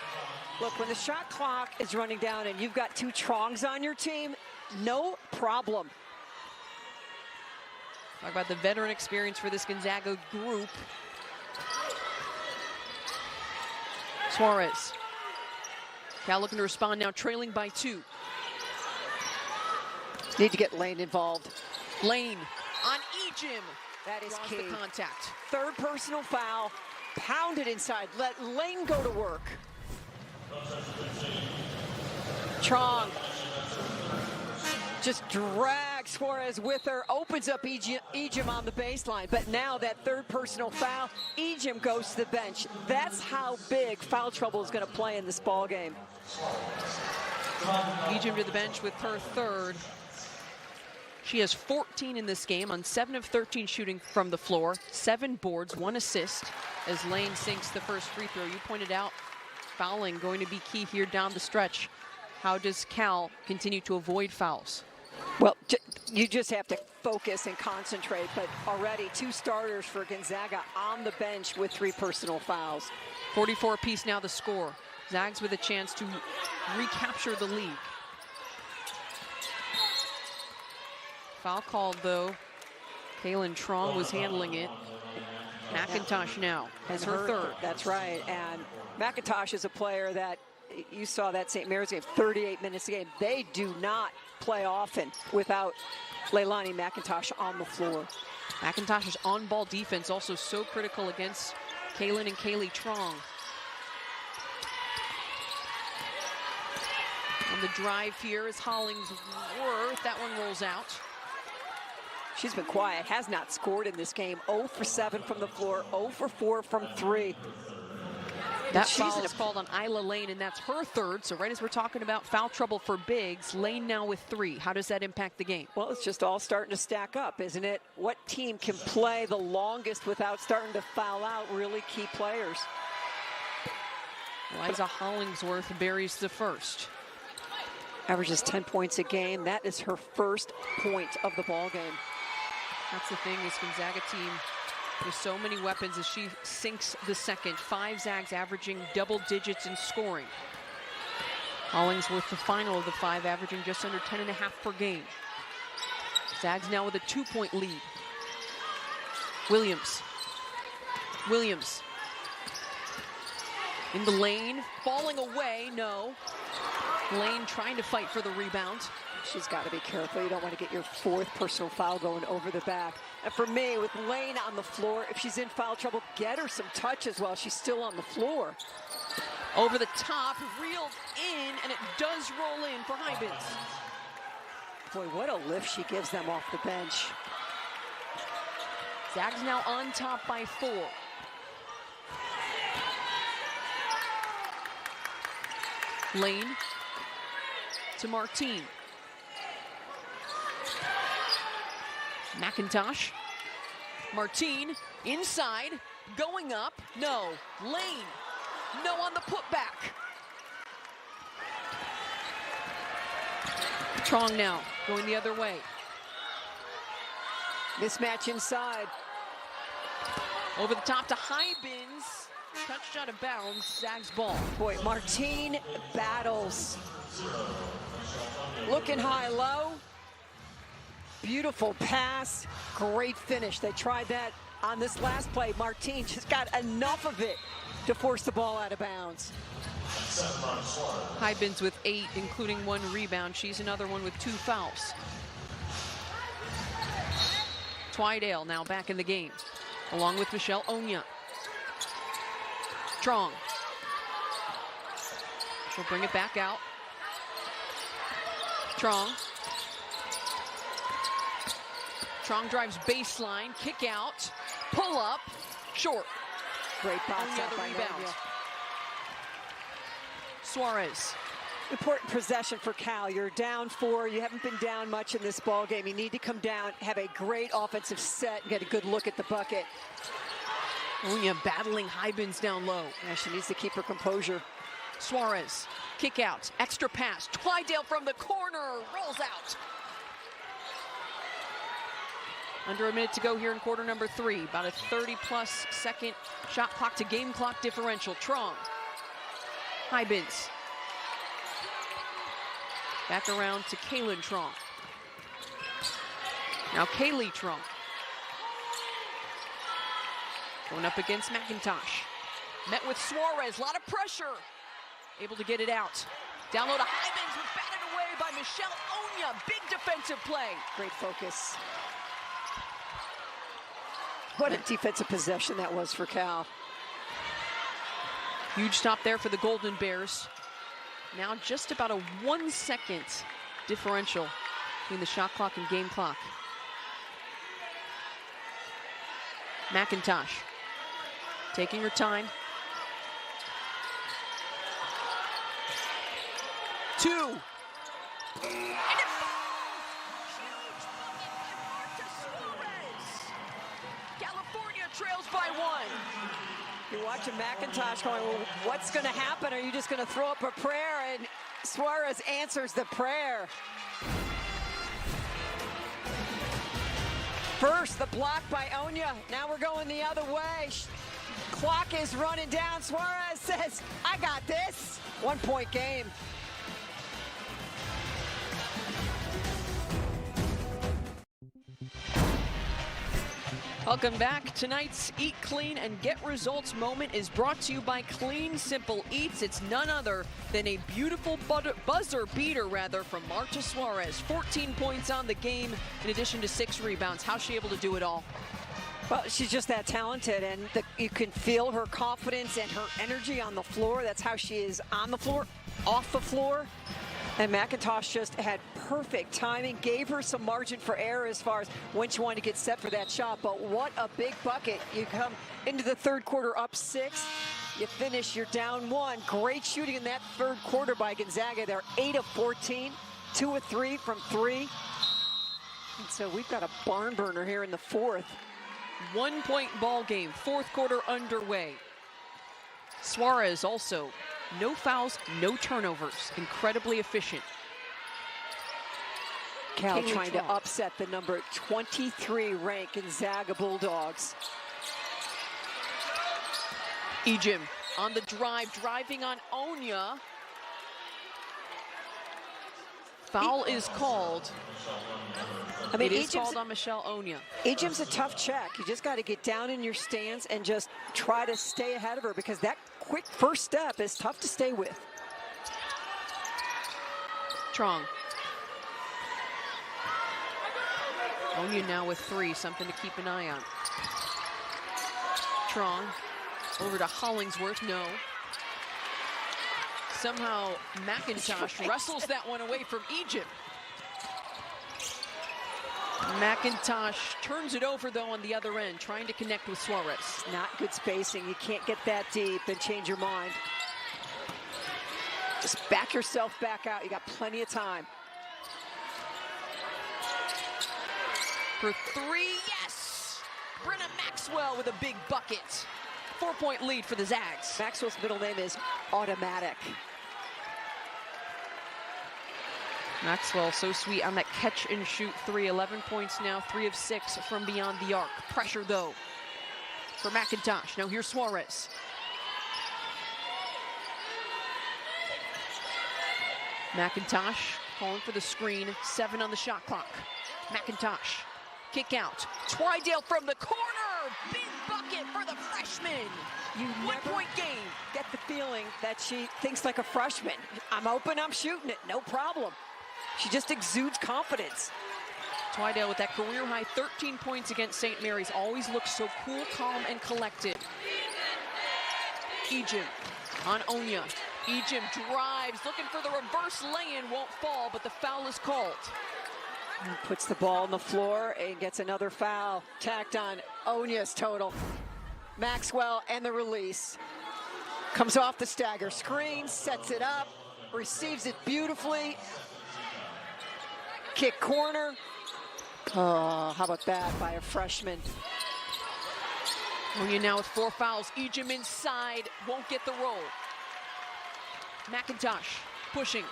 Look, when the shot clock is running down and you've got 2 Trongs on your team, no problem. Talk about the veteran experience for this Gonzaga group. Suarez. Cal looking to respond now, trailing by 2. Need to get Lane involved. Lane on Ejim. That is Draws key. the contact. 3rd personal foul. Pound it inside. Let Lane go to work. Trong just drags Suarez with her. Opens up Ejim on the baseline. But now that 3rd personal foul, Ejim goes to the bench. That's how big foul trouble is going to play in this ball game. Ejim to the bench with her 3rd. She has 14 in this game on 7 of 13 shooting from the floor, 7 boards, 1 assist as Lane sinks the first free throw. You pointed out fouling going to be key here down the stretch. How does Cal continue to avoid fouls? Well, you just have to focus and concentrate, but already 2 starters for Gonzaga on the bench with 3 personal fouls. 44 apiece now the score. Zags with a chance to recapture the lead. Foul called, though. Kaylin Trong was handling it. McIntosh now has her 3rd. That's right. And McIntosh is a player that you saw that St. Mary's game, 38 minutes a game. They do not play often without Leilani McIntosh on the floor. McIntosh's on-ball defense also so critical against Kaylin and Kaylee Trong. On the drive here is Hollingsworth. That one rolls out. She's been quiet, has not scored in this game. 0 for 7 from the floor, 0 for 4 from 3. That foul is called on Isla Lane, and that's her 3rd. So right as we're talking about foul trouble for bigs, Lane now with 3. How does that impact the game? Well, it's just all starting to stack up, isn't it? What team can play the longest without starting to foul out really key players? Liza Hollingsworth buries the first. Averages 10 points a game. That is her first point of the ball game. That's the thing, this Gonzaga team with so many weapons as she sinks the second. 5 Zags averaging double digits in scoring. Hollingsworth, the final of the 5, averaging just under 10.5 per game. Zags now with a 2-point lead. Williams. In the lane, falling away, no. Lane trying to fight for the rebound. She's got to be careful. You don't want to get your 4th personal foul going over the back. And for me, with Lane on the floor, if she's in foul trouble, get her some touches while she's still on the floor. Over the top, reeled in, and it does roll in for Hybins. Boy, what a lift she gives them off the bench. Zags now on top by 4. Lane to Martine. McIntosh. Martine inside, going up. No. Lane. No on the putback. Trong now going the other way. Mismatch inside. Over the top to Hybins. Touched out of bounds. Zags ball. Boy, Martine battles. Looking high-low. Beautiful pass. Great finish. They tried that on this last play. Martine just got enough of it to force the ball out of bounds. Hybins with 8, including 1 rebound. She's another one with 2 fouls. Twydale now back in the game, along with Michelle Onya. Trong. She'll bring it back out. Trong. Trong drives baseline, kick out, pull up, short. Great box On the out other by rebound. Onya. Suarez. Important possession for Cal. You're down 4. You haven't been down much in this ball game. You need to come down, have a great offensive set, and get a good look at the bucket. Onya battling Hybins down low. Yeah, she needs to keep her composure. Suarez, kick out, extra pass. Twydale from the corner, rolls out. Under a minute to go here in quarter number 3. About a 30-plus second shot clock to game clock differential. Trong. Hybins. Back around to Kaylin Trong. Now Kaylee Trong. Going up against McIntosh. Met with Suarez, a lot of pressure. Able to get it out. Down low to Hybins, was batted away by Michelle Onya. Big defensive play. Great focus. What a defensive possession that was for Cal. Huge stop there for the Golden Bears. Now just about a 1-second differential between the shot clock and game clock. McIntosh taking her time. 2. And it falls! Huge bucket by Marta Suarez. California trails by 1. You're watching McIntosh going, well, what's going to happen? Are you just going to throw up a prayer? And Suarez answers the prayer. First, the block by Onya. Now we're going the other way. Clock is running down. Suarez says, I got this. 1-point game. Welcome back. Tonight's Eat Clean and Get Results moment is brought to you by Clean Simple Eats. It's none other than a beautiful buzzer beater, from Marta Suarez. 14 points on the game in addition to 6 rebounds. How's she able to do it all? Well, she's just that talented, and you can feel her confidence and her energy on the floor. That's how she is on the floor, off the floor. And McIntosh just had perfect timing, gave her some margin for error as far as when she wanted to get set for that shot. But what a big bucket. You come into the third quarter up 6. You finish, you're down 1. Great shooting in that third quarter by Gonzaga. They're 8 of 14, 2 of 3 from 3. And so we've got a barn burner here in the fourth. 1-point ball game, fourth quarter underway. Suarez also, no fouls, no turnovers, incredibly efficient. Cal Kaylee trying Trump. to upset the number 23 ranked Gonzaga Bulldogs. Ejim on the drive, driving on Onya. Foul is called. I mean, It is called on Michelle Onya. Ejim's a tough check. You just got to get down in your stance and just try to stay ahead of her, because that quick first step is tough to stay with. Trong. Onya now with 3, something to keep an eye on. Trong over to Hollingsworth, no. Somehow McIntosh wrestles that one away from Ejim. McIntosh turns it over though on the other end, trying to connect with Suarez. Not good spacing. You can't get that deep and change your mind. Just back yourself back out. You got plenty of time. For 3, yes! Brenna Maxwell with a big bucket. 4-point lead for the Zags. Maxwell's middle name is Automatic. Maxwell so sweet on that catch and shoot 3. 11 points now, 3 of 6 from beyond the arc. Pressure though for McIntosh. Now here's Suarez. McIntosh calling for the screen. 7 on the shot clock. McIntosh, kick out. Twydale from the corner. Big bucket for the freshman. You 1-point game. Get the feeling that she thinks like a freshman. I'm open, I'm shooting it, no problem. She just exudes confidence. Twydale with that career high 13 points against St. Mary's. Always looks so cool, calm, and collected. Ejim on Onya. Ejim drives, looking for the reverse lay-in, won't fall, but the foul is called. And puts the ball on the floor and gets another foul tacked on Onya's total. Maxwell and the release. Comes off the stagger screen, sets it up, receives it beautifully. Kick corner. Oh, how about that by a freshman? Onya now with 4 fouls. Ejim inside, won't get the roll. McIntosh pushing.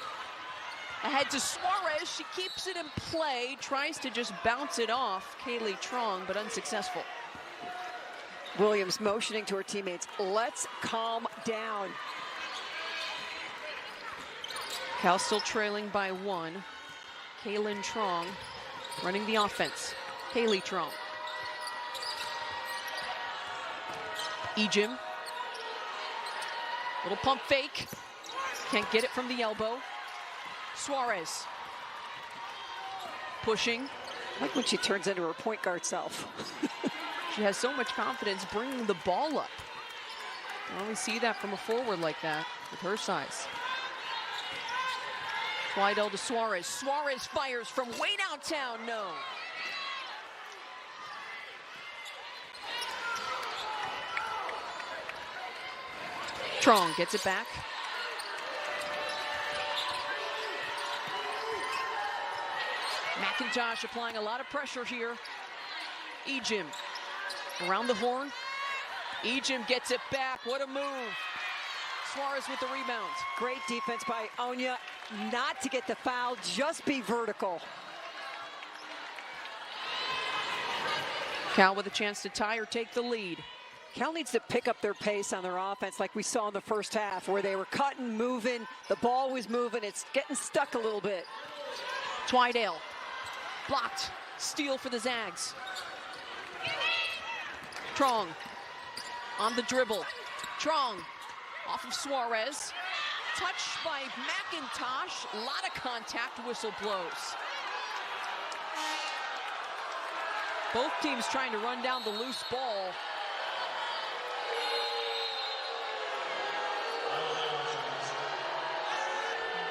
Ahead to Suarez, she keeps it in play, tries to just bounce it off Kaylee Trong, but unsuccessful. Williams motioning to her teammates, let's calm down. Cal still trailing by 1. Kaylin Trong running the offense. Kaylee Trong. Ejim. Little pump fake. Can't get it from the elbow. Suarez. Pushing. I like when she turns into her point guard self. She has so much confidence bringing the ball up. You only see that from a forward like that with her size. Twydale to Suarez. Suarez fires from way downtown. No. Trong gets it back. McIntosh applying a lot of pressure here. Ejim around the horn. Ejim gets it back. What a move. Suarez with the rebound. Great defense by Onya, not to get the foul, just be vertical. Cal with a chance to tie or take the lead. Cal needs to pick up their pace on their offense like we saw in the first half, where they were cutting, moving, the ball was moving, it's getting stuck a little bit. Twydale, blocked, steal for the Zags. Trong on the dribble. Trong off of Suarez. Touched by McIntosh. A lot of contact, whistle blows. Both teams trying to run down the loose ball.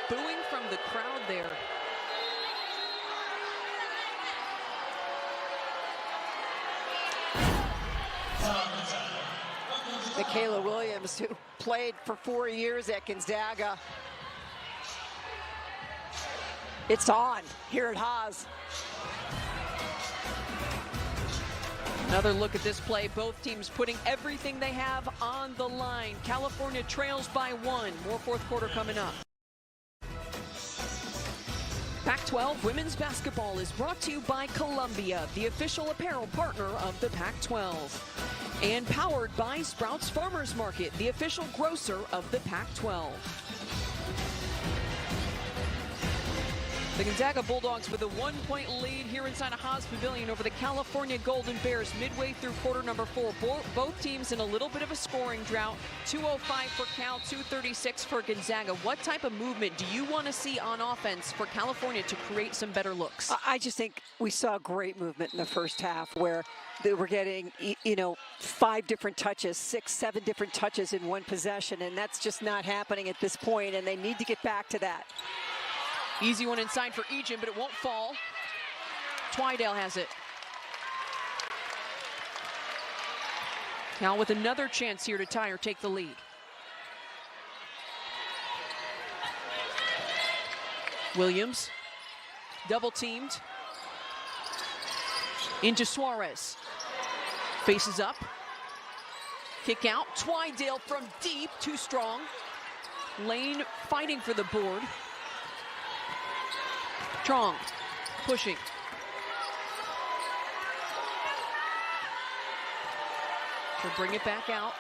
Booing from the crowd there. Michaela Williams, who played for 4 years at Gonzaga. It's on here at Haas. Another look at this play. Both teams putting everything they have on the line. California trails by 1. More fourth quarter coming up. Pac-12 women's basketball is brought to you by Columbia, the official apparel partner of the Pac-12. And powered by Sprouts Farmers Market, the official grocer of the Pac-12. The Gonzaga Bulldogs with a 1-point lead here inside of Haas Pavilion over the California Golden Bears midway through quarter number 4. Both teams in a little bit of a scoring drought. 205 for Cal, 236 for Gonzaga. What type of movement do you want to see on offense for California to create some better looks? I just think we saw great movement in the first half where they were getting, 5 different touches, 6, 7 different touches in one possession, and that's just not happening at this point, and they need to get back to that. Easy one inside for Ejim, but it won't fall. Twydale has it. Cal with another chance here to tie or take the lead. Williams, double teamed. Into Suarez. Faces up. Kick out. Twydale from deep, too strong. Lane fighting for the board. Strong, pushing. She'll bring it back out.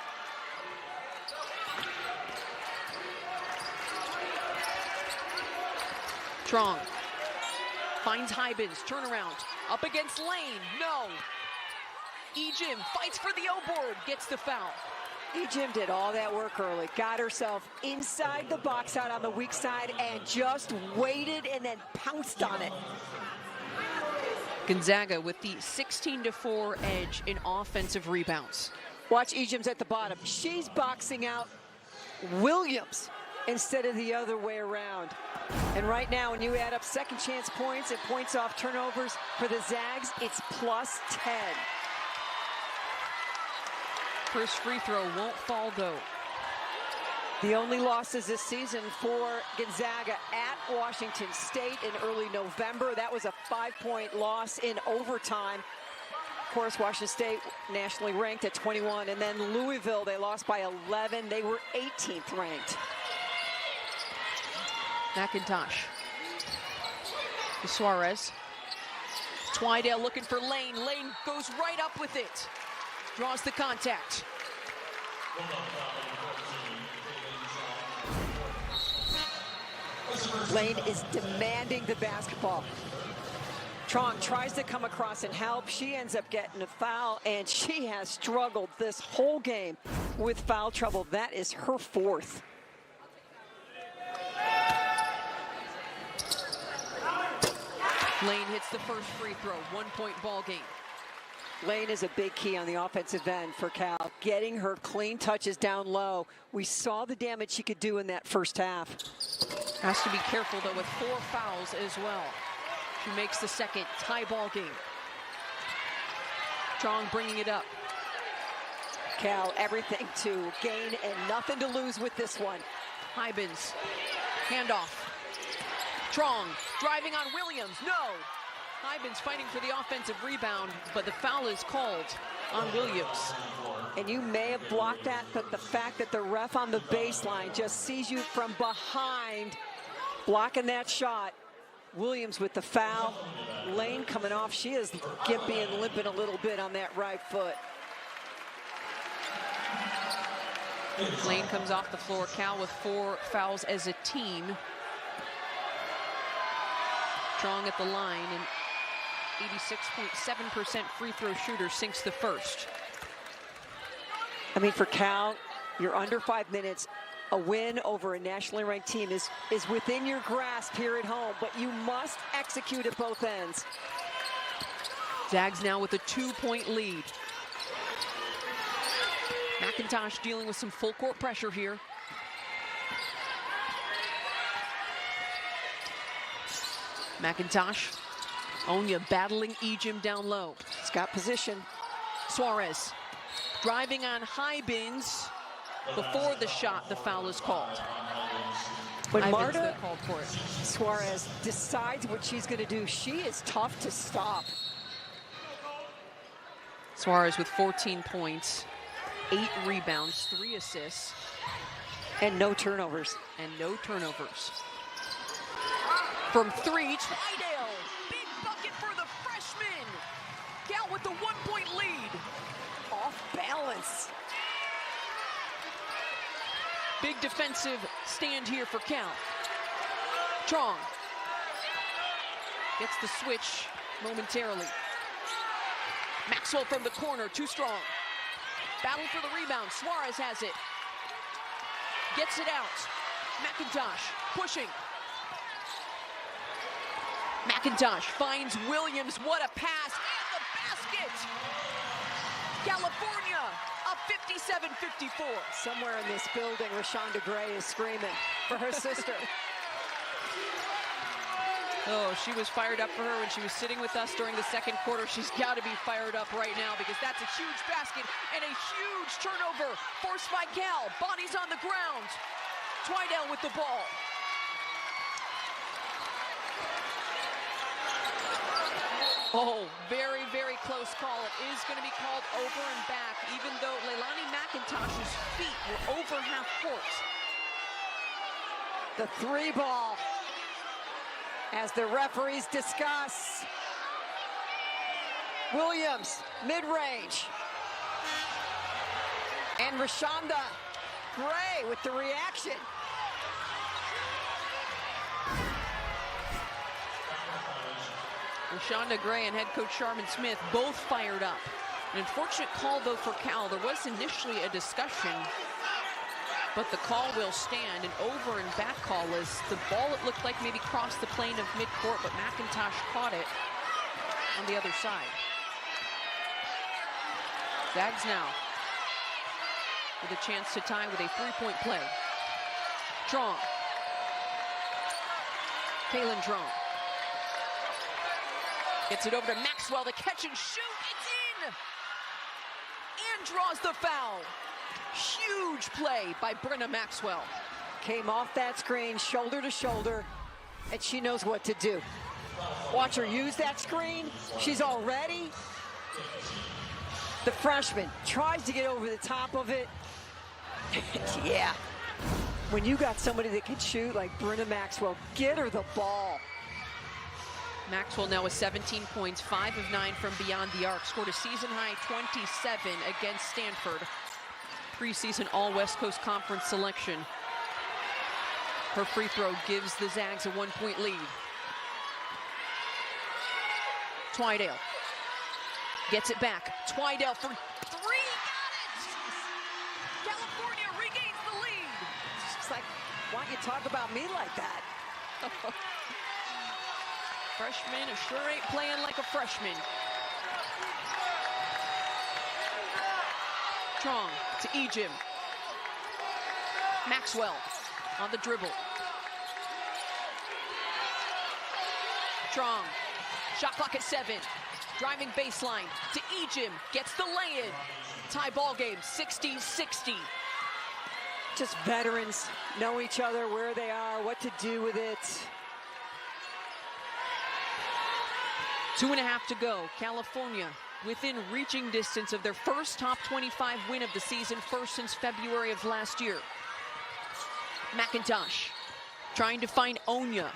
Strong finds Hybens, turnaround, up against Lane, no. Ejim fights for the O-board, gets the foul. Ejim did all that work early, got herself inside the box out on the weak side and just waited and then pounced on it. Gonzaga with the 16-4 edge in offensive rebounds. Watch Ejim's at the bottom. She's boxing out Williams instead of the other way around. And right now, when you add up second chance points and points off turnovers for the Zags, it's plus 10. First free throw won't fall, though. The only losses this season for Gonzaga at Washington State in early November. That was a 5-point loss in overtime. Of course, Washington State nationally ranked at 21. And then Louisville, they lost by 11. They were 18th ranked. McIntosh. To Suarez. Twydale looking for Lane. Lane goes right up with it. Draws the contact. Lane is demanding the basketball. Trong tries to come across and help. She ends up getting a foul, and she has struggled this whole game with foul trouble. That is her 4th. Lane hits the first free throw, 1-point ball game. Lane is a big key on the offensive end for Cal, getting her clean touches down low. We saw the damage she could do in that first half. Has to be careful, though, with 4 fouls as well. She makes the second, tie ball game. Strong bringing it up. Cal, everything to gain and nothing to lose with this one. Hybens, handoff. Strong driving on Williams, no. Hybens fighting for the offensive rebound, but the foul is called on Williams. And you may have blocked that, but the fact that the ref on the baseline just sees you from behind, blocking that shot. Williams with the foul. Lane coming off. She is gimpy and limping a little bit on that right foot. Lane comes off the floor. Cal with 4 fouls as a team. Strong at the line, and 86.7% free throw shooter sinks the first. I mean, for Cal, you're under 5 minutes. A win over a nationally ranked team is within your grasp here at home, but you must execute at both ends. Zags now with a 2-point lead. McIntosh dealing with some full court pressure here. McIntosh. Onya battling Ejim down low. He's got position. Suarez driving on Hybens. Before the shot, the foul is called. When Marta called for it. Suarez decides what she's going to do, she is tough to stop. Suarez with 14 points, 8 rebounds, 3 assists. And no turnovers. And no turnovers. From three, Twydale. Big bucket for the freshman. Cal with the 1-point lead. Off balance. Big defensive stand here for Cal. Trong gets the switch momentarily. Maxwell from the corner, too strong. Battle for the rebound. Suarez has it. Gets it out. McIntosh pushing. McIntosh finds Williams. What a pass. And the basket. California up 57-54. Somewhere in this building, Rashonda Gray is screaming for her sister. Oh, she was fired up for her when she was sitting with us during the second quarter. She's got to be fired up right now because that's a huge basket and a huge turnover forced by Cal. Bodies on the ground. Twydale with the ball. Oh, very, very close call. It is going to be called over and back, even though Leilani McIntosh's feet were over half court. The three ball, as the referees discuss. Williams, mid-range. And Rashonda Gray with the reaction. Rashonda Gray and head coach Sharman Smith both fired up. An unfortunate call, though, for Cal. There was initially a discussion, but the call will stand. An over and back call as the ball, it looked like, maybe crossed the plane of midcourt, but McIntosh caught it on the other side. Zags now with a chance to tie with a three-point play. Trong. Kaylin Trong. Gets it over to Maxwell, the catch and shoot, it's in! And draws the foul. Huge play by Brenna Maxwell. Came off that screen, shoulder to shoulder, and she knows what to do. Watch her use that screen. She's all ready. The freshman tries to get over the top of it. Yeah. When you got somebody that can shoot like Brenna Maxwell, get her the ball. Maxwell now with 17 points, 5 of 9 from beyond the arc. Scored a season-high 27 against Stanford. Preseason All-West Coast Conference selection. Her free throw gives the Zags a 1-point lead. Twydale gets it back. Twydale for three. Got it! California regains the lead. It's just like, why don't you talk about me like that? Freshman sure ain't playing like a freshman. Trong to Ejim. Maxwell on the dribble. Trong, shot clock at 7. Driving baseline to Ejim, gets the lay-in. Tie ball game, 60-60. Just veterans know each other, where they are, what to do with it. 2.5 to go. California within reaching distance of their first top 25 win of the season, first since February of last year. McIntosh trying to find Onya.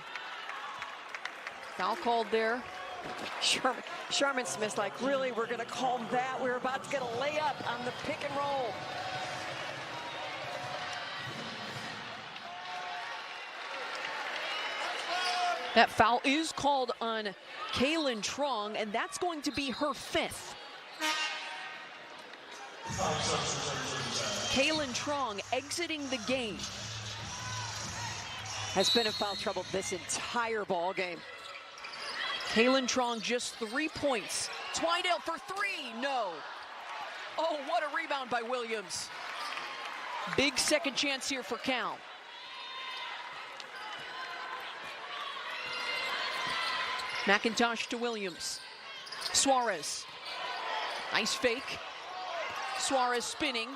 Foul called there. Sharman Smith's like, really, we're going to call that? We're about to get a layup on the pick and roll. That foul is called on Kaylin Trong, and that's going to be her 5th. Kaylin Trong exiting the game. Has been in foul trouble this entire ball game. Kaylin Trong just 3 points. Twydale for 3, no. Oh, what a rebound by Williams. Big second chance here for Cal. McIntosh to Williams. Suarez. Nice fake. Suarez spinning.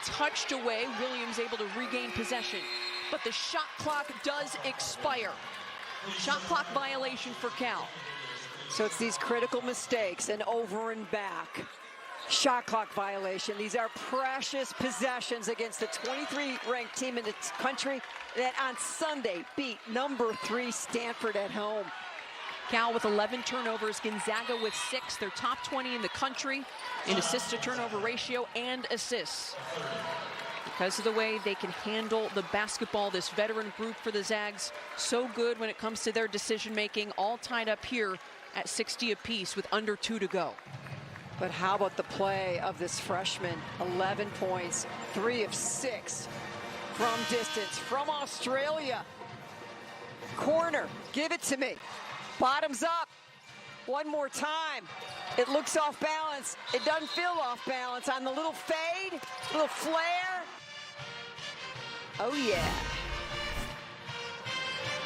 Touched away. Williams able to regain possession. But the shot clock does expire. Shot clock violation for Cal. So it's these critical mistakes and over and back. Shot clock violation. These are precious possessions against the 23 ranked team in the country. that on Sunday beat number 3 Stanford at home. Cal with 11 turnovers, Gonzaga with 6. They're top 20 in the country in assist to turnover ratio and assists. Because of the way they can handle the basketball, this veteran group for the Zags, so good when it comes to their decision making, all tied up here at 60 apiece with under 2 to go. But how about the play of this freshman? 11 points, 3 of 6 from distance, from Australia. Corner, give it to me. Bottoms up, one more time. It looks off balance. It doesn't feel off balance on the little fade, little flare. Oh yeah.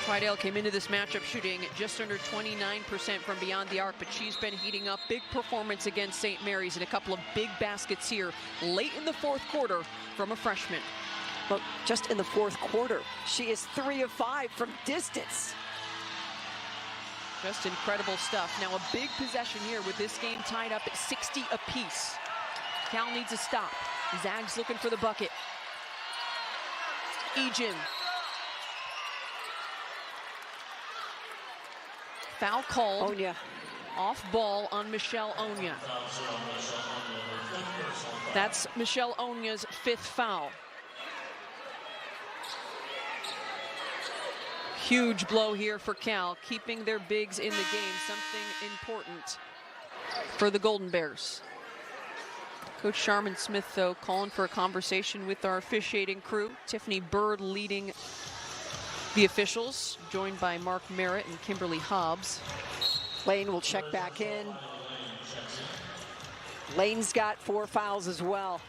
Twydale came into this matchup shooting just under 29% from beyond the arc, but she's been heating up. Big performance against St. Mary's and a couple of big baskets here late in the fourth quarter from a freshman. But just in the fourth quarter, she is 3 of 5 from distance. Just incredible stuff. Now a big possession here with this game tied up at 60 apiece. Cal needs a stop. Zags looking for the bucket. Ejin. Foul called. Onya. Off ball on Michelle Onya. That's Michelle Onya's 5th foul. Huge blow here for Cal, keeping their bigs in the game, something important for the Golden Bears. Coach Sharman Smith, though, calling for a conversation with our officiating crew. Tiffany Bird leading the officials, joined by Mark Merritt and Kimberly Hobbs. Lane will check back in. Lane's got 4 fouls as well.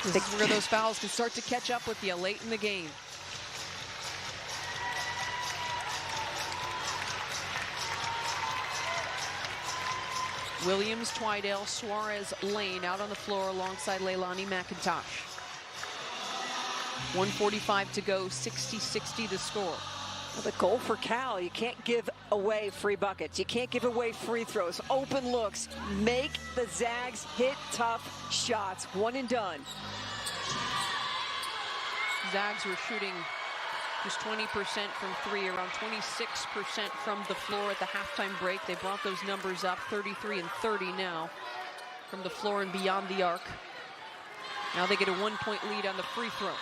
This is where those fouls can start to catch up with you late in the game. Williams, Twydale, Suarez, Lane out on the floor alongside Leilani McIntosh. 1:45 to go, 60-60 the score. Well, the goal for Cal, you can't give away free buckets. You can't give away free throws, open looks. Make the Zags hit tough shots, one and done. Zags were shooting just 20% from 3, around 26% from the floor at the halftime break. They brought those numbers up, 33 and 30 now from the floor and beyond the arc. Now they get a 1-point lead on the free throw.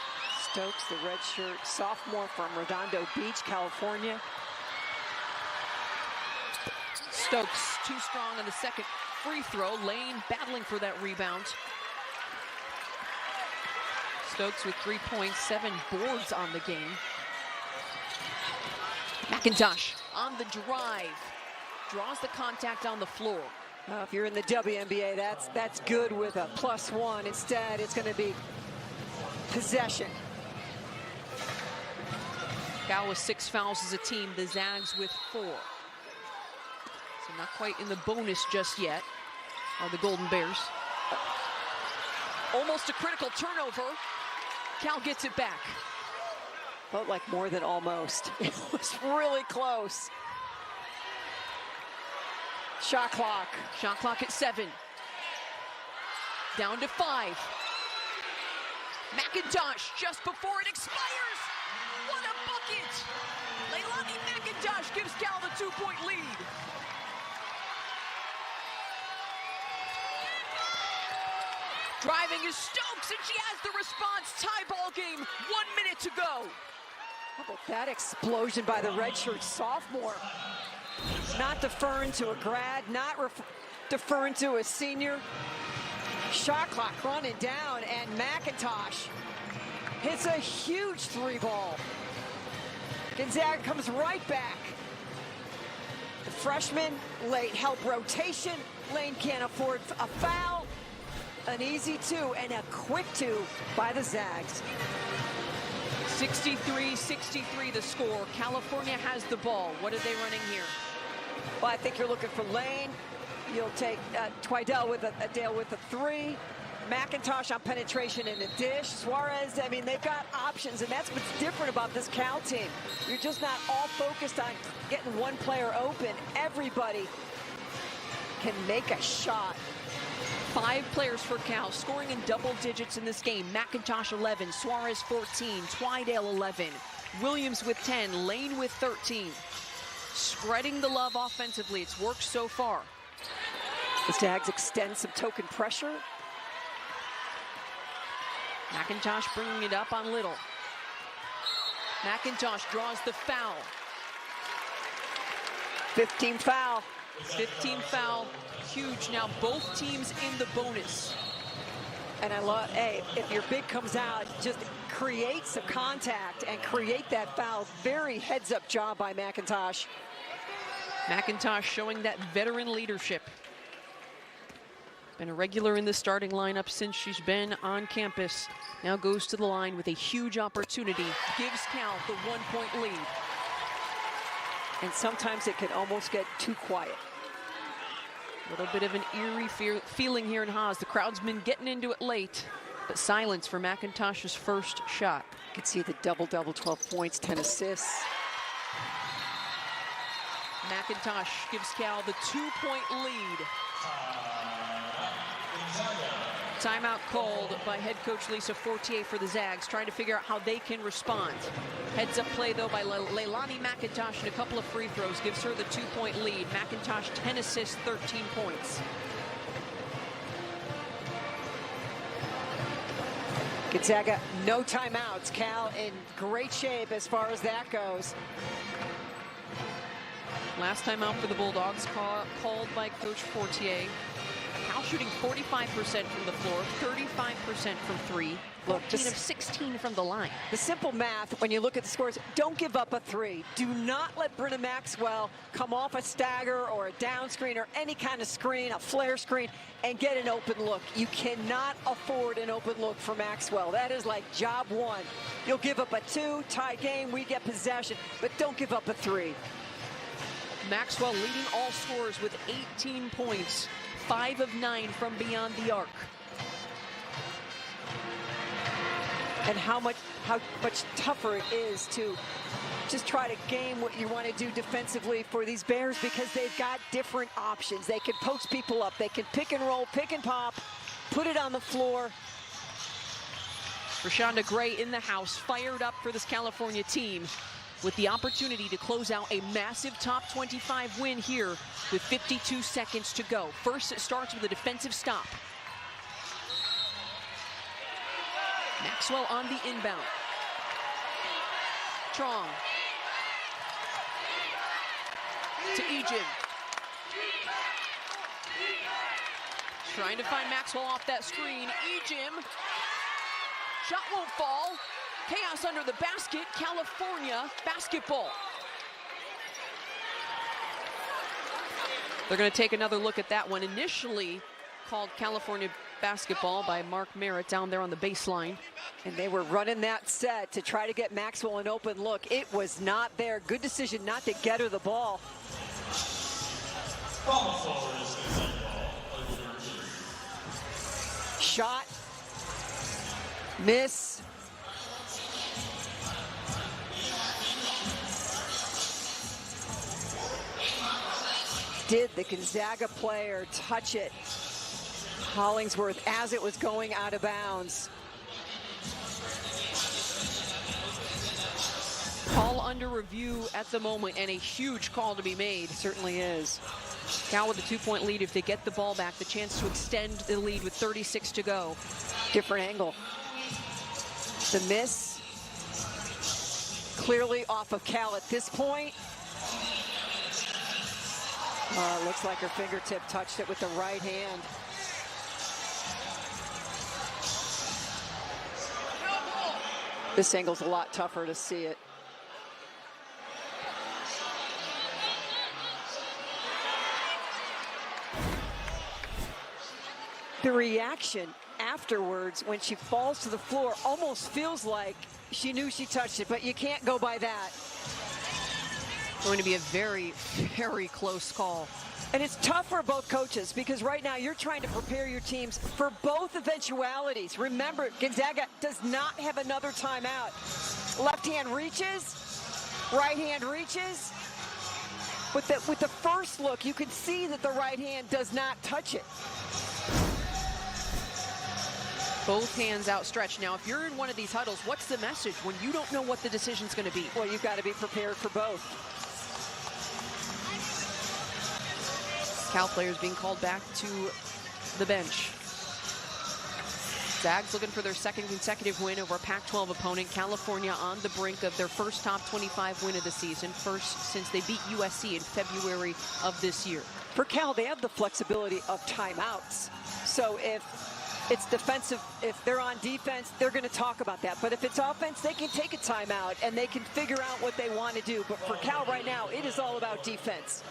Stokes, the redshirt sophomore from Redondo Beach, California. Stokes too strong on the second free throw. Lane battling for that rebound. Stokes with 3 points, 7 boards on the game. McIntosh on the drive, draws the contact on the floor. If you're in the WNBA, that's good with a +1. Instead, it's going to be possession. Cal with 6 fouls as a team, the Zags with 4. So not quite in the bonus just yet are the Golden Bears. Almost a critical turnover. Cal gets it back. Felt like more than almost. It was really close. Shot clock. Shot clock at 7. Down to 5. McIntosh just before it expires. What a bucket! Leilani McIntosh gives Cal the 2-point lead. Driving is Stokes, and she has the response. Tie ball game, 1 minute to go. How about that explosion by the redshirt sophomore? Not deferring to a grad, not deferring to a senior. Shot clock running down, and McIntosh hits a huge 3-ball. Gonzaga comes right back. The freshman, late help rotation. Lane can't afford a foul. An easy 2 and a quick 2 by the Zags. 63-63 the score. California has the ball. What are they running here? Well, I think you're looking for Lane. You'll take Twydale with a Dale with a 3. McIntosh on penetration and a dish. Suarez, I mean, they've got options, and that's what's different about this Cal team. You're just not all focused on getting one player open. Everybody can make a shot. 5 players for Cal scoring in double digits in this game. McIntosh 11, Suarez 14, Twydale 11, Williams with 10, Lane with 13. Spreading the love offensively. It's worked so far. The Zags extend some token pressure. McIntosh bringing it up on Little. McIntosh draws the foul. 15 foul. 15 foul, huge. Now both teams in the bonus. And I love, hey, if your big comes out, just create some contact and create that foul. Very heads-up job by McIntosh. McIntosh showing that veteran leadership. Been a regular in the starting lineup since she's been on campus. Now goes to the line with a huge opportunity. Gives Cal the 1-point lead. And sometimes it can almost get too quiet. A little bit of an eerie feeling here in Haas. The crowd's been getting into it late, but silence for McIntosh's first shot. You can see the double-double, 12 points, 10 assists. McIntosh gives Cal the 2-point lead. Timeout called by head coach Lisa Fortier for the Zags, trying to figure out how they can respond. Heads up play though by Leilani McIntosh, and a couple of free throws gives her the 2-point lead. McIntosh 10 assists, 13 points. Gonzaga, no timeouts. Cal in great shape as far as that goes. Last time out for the Bulldogs, called by Coach Fortier. Cal shooting 45% from the floor, 35% from 3, 14 of 16 from the line. The simple math, when you look at the scores, don't give up a 3. Do not let Brenna Maxwell come off a stagger or a down screen or any kind of screen, a flare screen, and get an open look. You cannot afford an open look for Maxwell. That is like job 1. You'll give up a 2, tie game, we get possession, but don't give up a 3. Maxwell leading all scorers with 18 points. 5 of 9 from beyond the arc. And how much tougher it is to just try to game what you want to do defensively for these Bears, because they've got different options. They can post people up. They can pick and roll, pick and pop, put it on the floor. Rashonda Gray in the house, fired up for this California team, with the opportunity to close out a massive top 25 win here with 52 seconds to go. First, it starts with a defensive stop. Maxwell on the inbound. Trong. To Ejim. Trying to find Maxwell off that screen. Ejim. Shot won't fall. Chaos under the basket. California basketball. They're going to take another look at that one. Initially called California basketball by Mark Merritt down there on the baseline. And they were running that set to try to get Maxwell an open look. It was not there. Good decision not to get her the ball. Shot. Miss. Did the Gonzaga player touch it? Hollingsworth as it was going out of bounds. Call under review at the moment, and a huge call to be made. It certainly is. Cal with a 2-point lead. If they get the ball back, the chance to extend the lead with 36 to go. Different angle. The miss. Clearly off of Cal at this point. Looks like her fingertip touched it with the right hand. This angle's a lot tougher to see it. The reaction afterwards when she falls to the floor almost feels like she knew she touched it, but you can't go by that. Going to be a very, very close call. And it's tough for both coaches, because right now you're trying to prepare your teams for both eventualities. Remember, Gonzaga does not have another timeout. Left hand reaches, right hand reaches. With the first look, you can see that the right hand does not touch it. Both hands outstretched. Now, if you're in one of these huddles, what's the message when you don't know what the decision's going to be? Well, you've got to be prepared for both. Cal players being called back to the bench. Zags looking for their second consecutive win over a Pac-12 opponent. California on the brink of their first top 25 win of the season, first since they beat USC in February of this year. For Cal, they have the flexibility of timeouts. So if it's defensive, if they're on defense, they're going to talk about that. But if it's offense, they can take a timeout and they can figure out what they want to do. But for Cal right now, it is all about defense.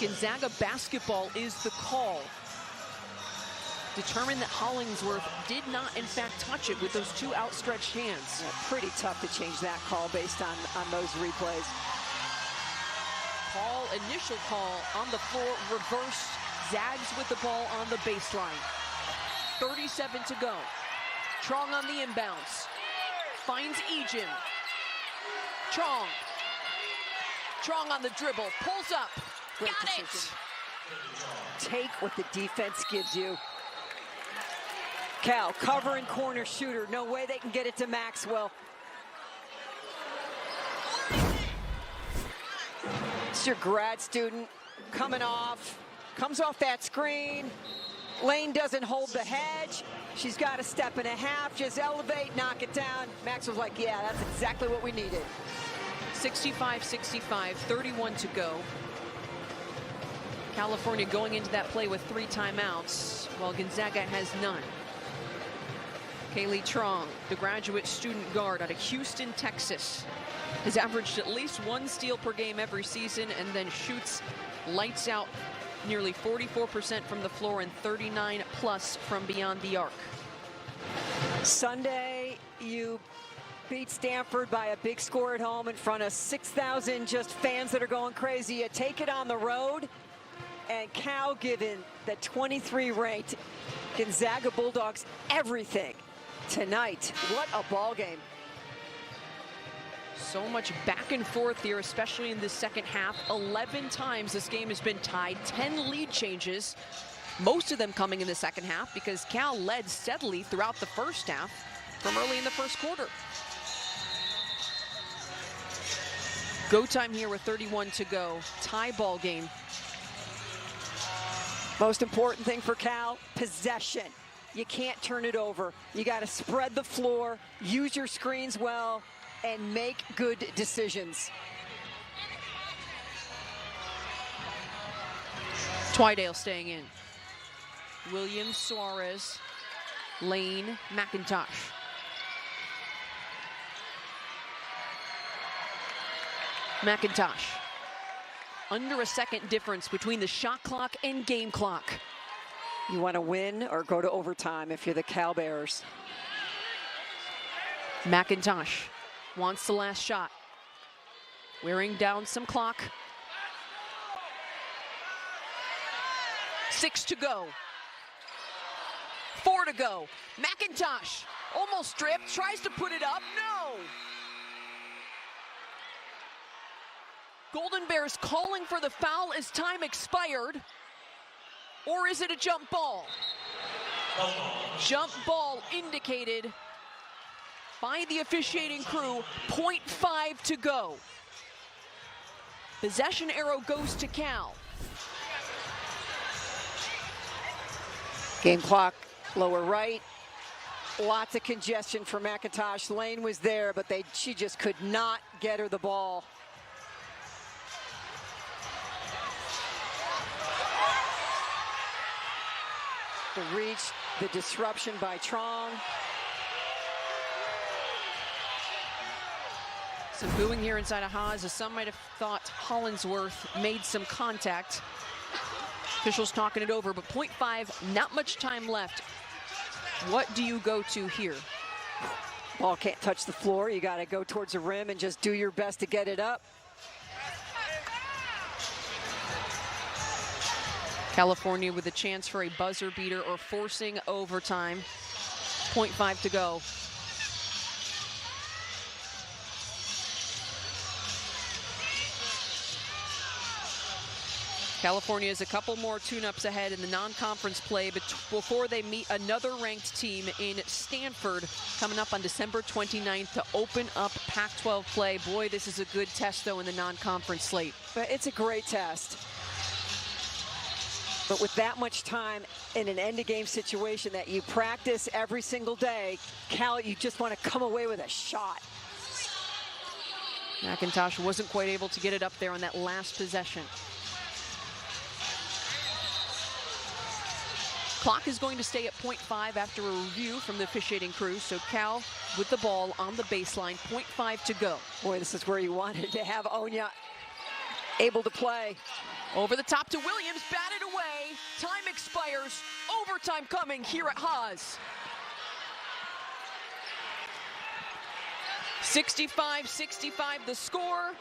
Gonzaga basketball is the call. Determined that Hollingsworth did not, in fact, touch it with those two outstretched hands. Yeah, pretty tough to change that call based on those replays. Initial call on the floor, reversed. Zags with the ball on the baseline. 37 to go. Trong on the inbounds. Finds Ejim. Trong. Trong on the dribble. Pulls up. Great Got decision. Take what the defense gives you. Cal, cover and corner shooter. No way they can get it to Maxwell. It's your grad student coming off. Comes off that screen. Lane doesn't hold the hedge. She's got a step and a half. Just elevate, knock it down. Maxwell's like, yeah, that's exactly what we needed. 65-65, 31 to go. California going into that play with 3 timeouts, while Gonzaga has none. Kaylee Trong, the graduate student guard out of Houston, Texas, has averaged at least 1 steal per game every season and then shoots lights out nearly 44% from the floor and 39 plus from beyond the arc. Sunday, you beat Stanford by a big score at home in front of 6,000 just fans that are going crazy. You take it on the road, and Cal giving the 23 ranked Gonzaga Bulldogs everything tonight. What a ball game. So much back and forth here, especially in the second half. 11 times this game has been tied, 10 lead changes, most of them coming in the second half because Cal led steadily throughout the first half from early in the first quarter. Go time here with 31 to go. Tie ball game. Most important thing for Cal, possession. You can't turn it over. You got to spread the floor, use your screens well, and make good decisions. Twydale staying in. Williams, Suarez, Lane, McIntosh. McIntosh. Under a second difference between the shot clock and game clock. You want to win or go to overtime if you're the Cal Bears. McIntosh wants the last shot. Wearing down some clock. 6 to go. 4 to go. McIntosh almost stripped, tries to put it up. No! Golden Bears calling for the foul as time expired. Or is it a jump ball? Jump ball indicated by the officiating crew. 0.5 to go. Possession arrow goes to Cal. Game clock, lower right. Lots of congestion for McIntosh. Lane was there, but she just could not get her the ball. The reach, the disruption by Trong. Some booing here inside of Haas, as some might have thought Hollingsworth made some contact. Officials talking it over, but 0.5, not much time left. What do you go to here? Ball can't touch the floor. You got to go towards the rim and just do your best to get it up. California with a chance for a buzzer beater or forcing overtime. 0.5 to go. California has a couple more tune-ups ahead in the non-conference play before they meet another ranked team in Stanford coming up on December 29th to open up Pac-12 play. Boy, this is a good test, though, in the non-conference slate. But it's a great test. But with that much time in an end-of-game situation that you practice every single day, Cal, you just want to come away with a shot. McIntosh wasn't quite able to get it up there on that last possession. Clock is going to stay at 0.5 after a review from the officiating crew. So Cal with the ball on the baseline, 0.5 to go. Boy, this is where you wanted to have Onya able to play. Over the top to Williams, batted away. Time expires. Overtime coming here at Haas. 65-65 the score.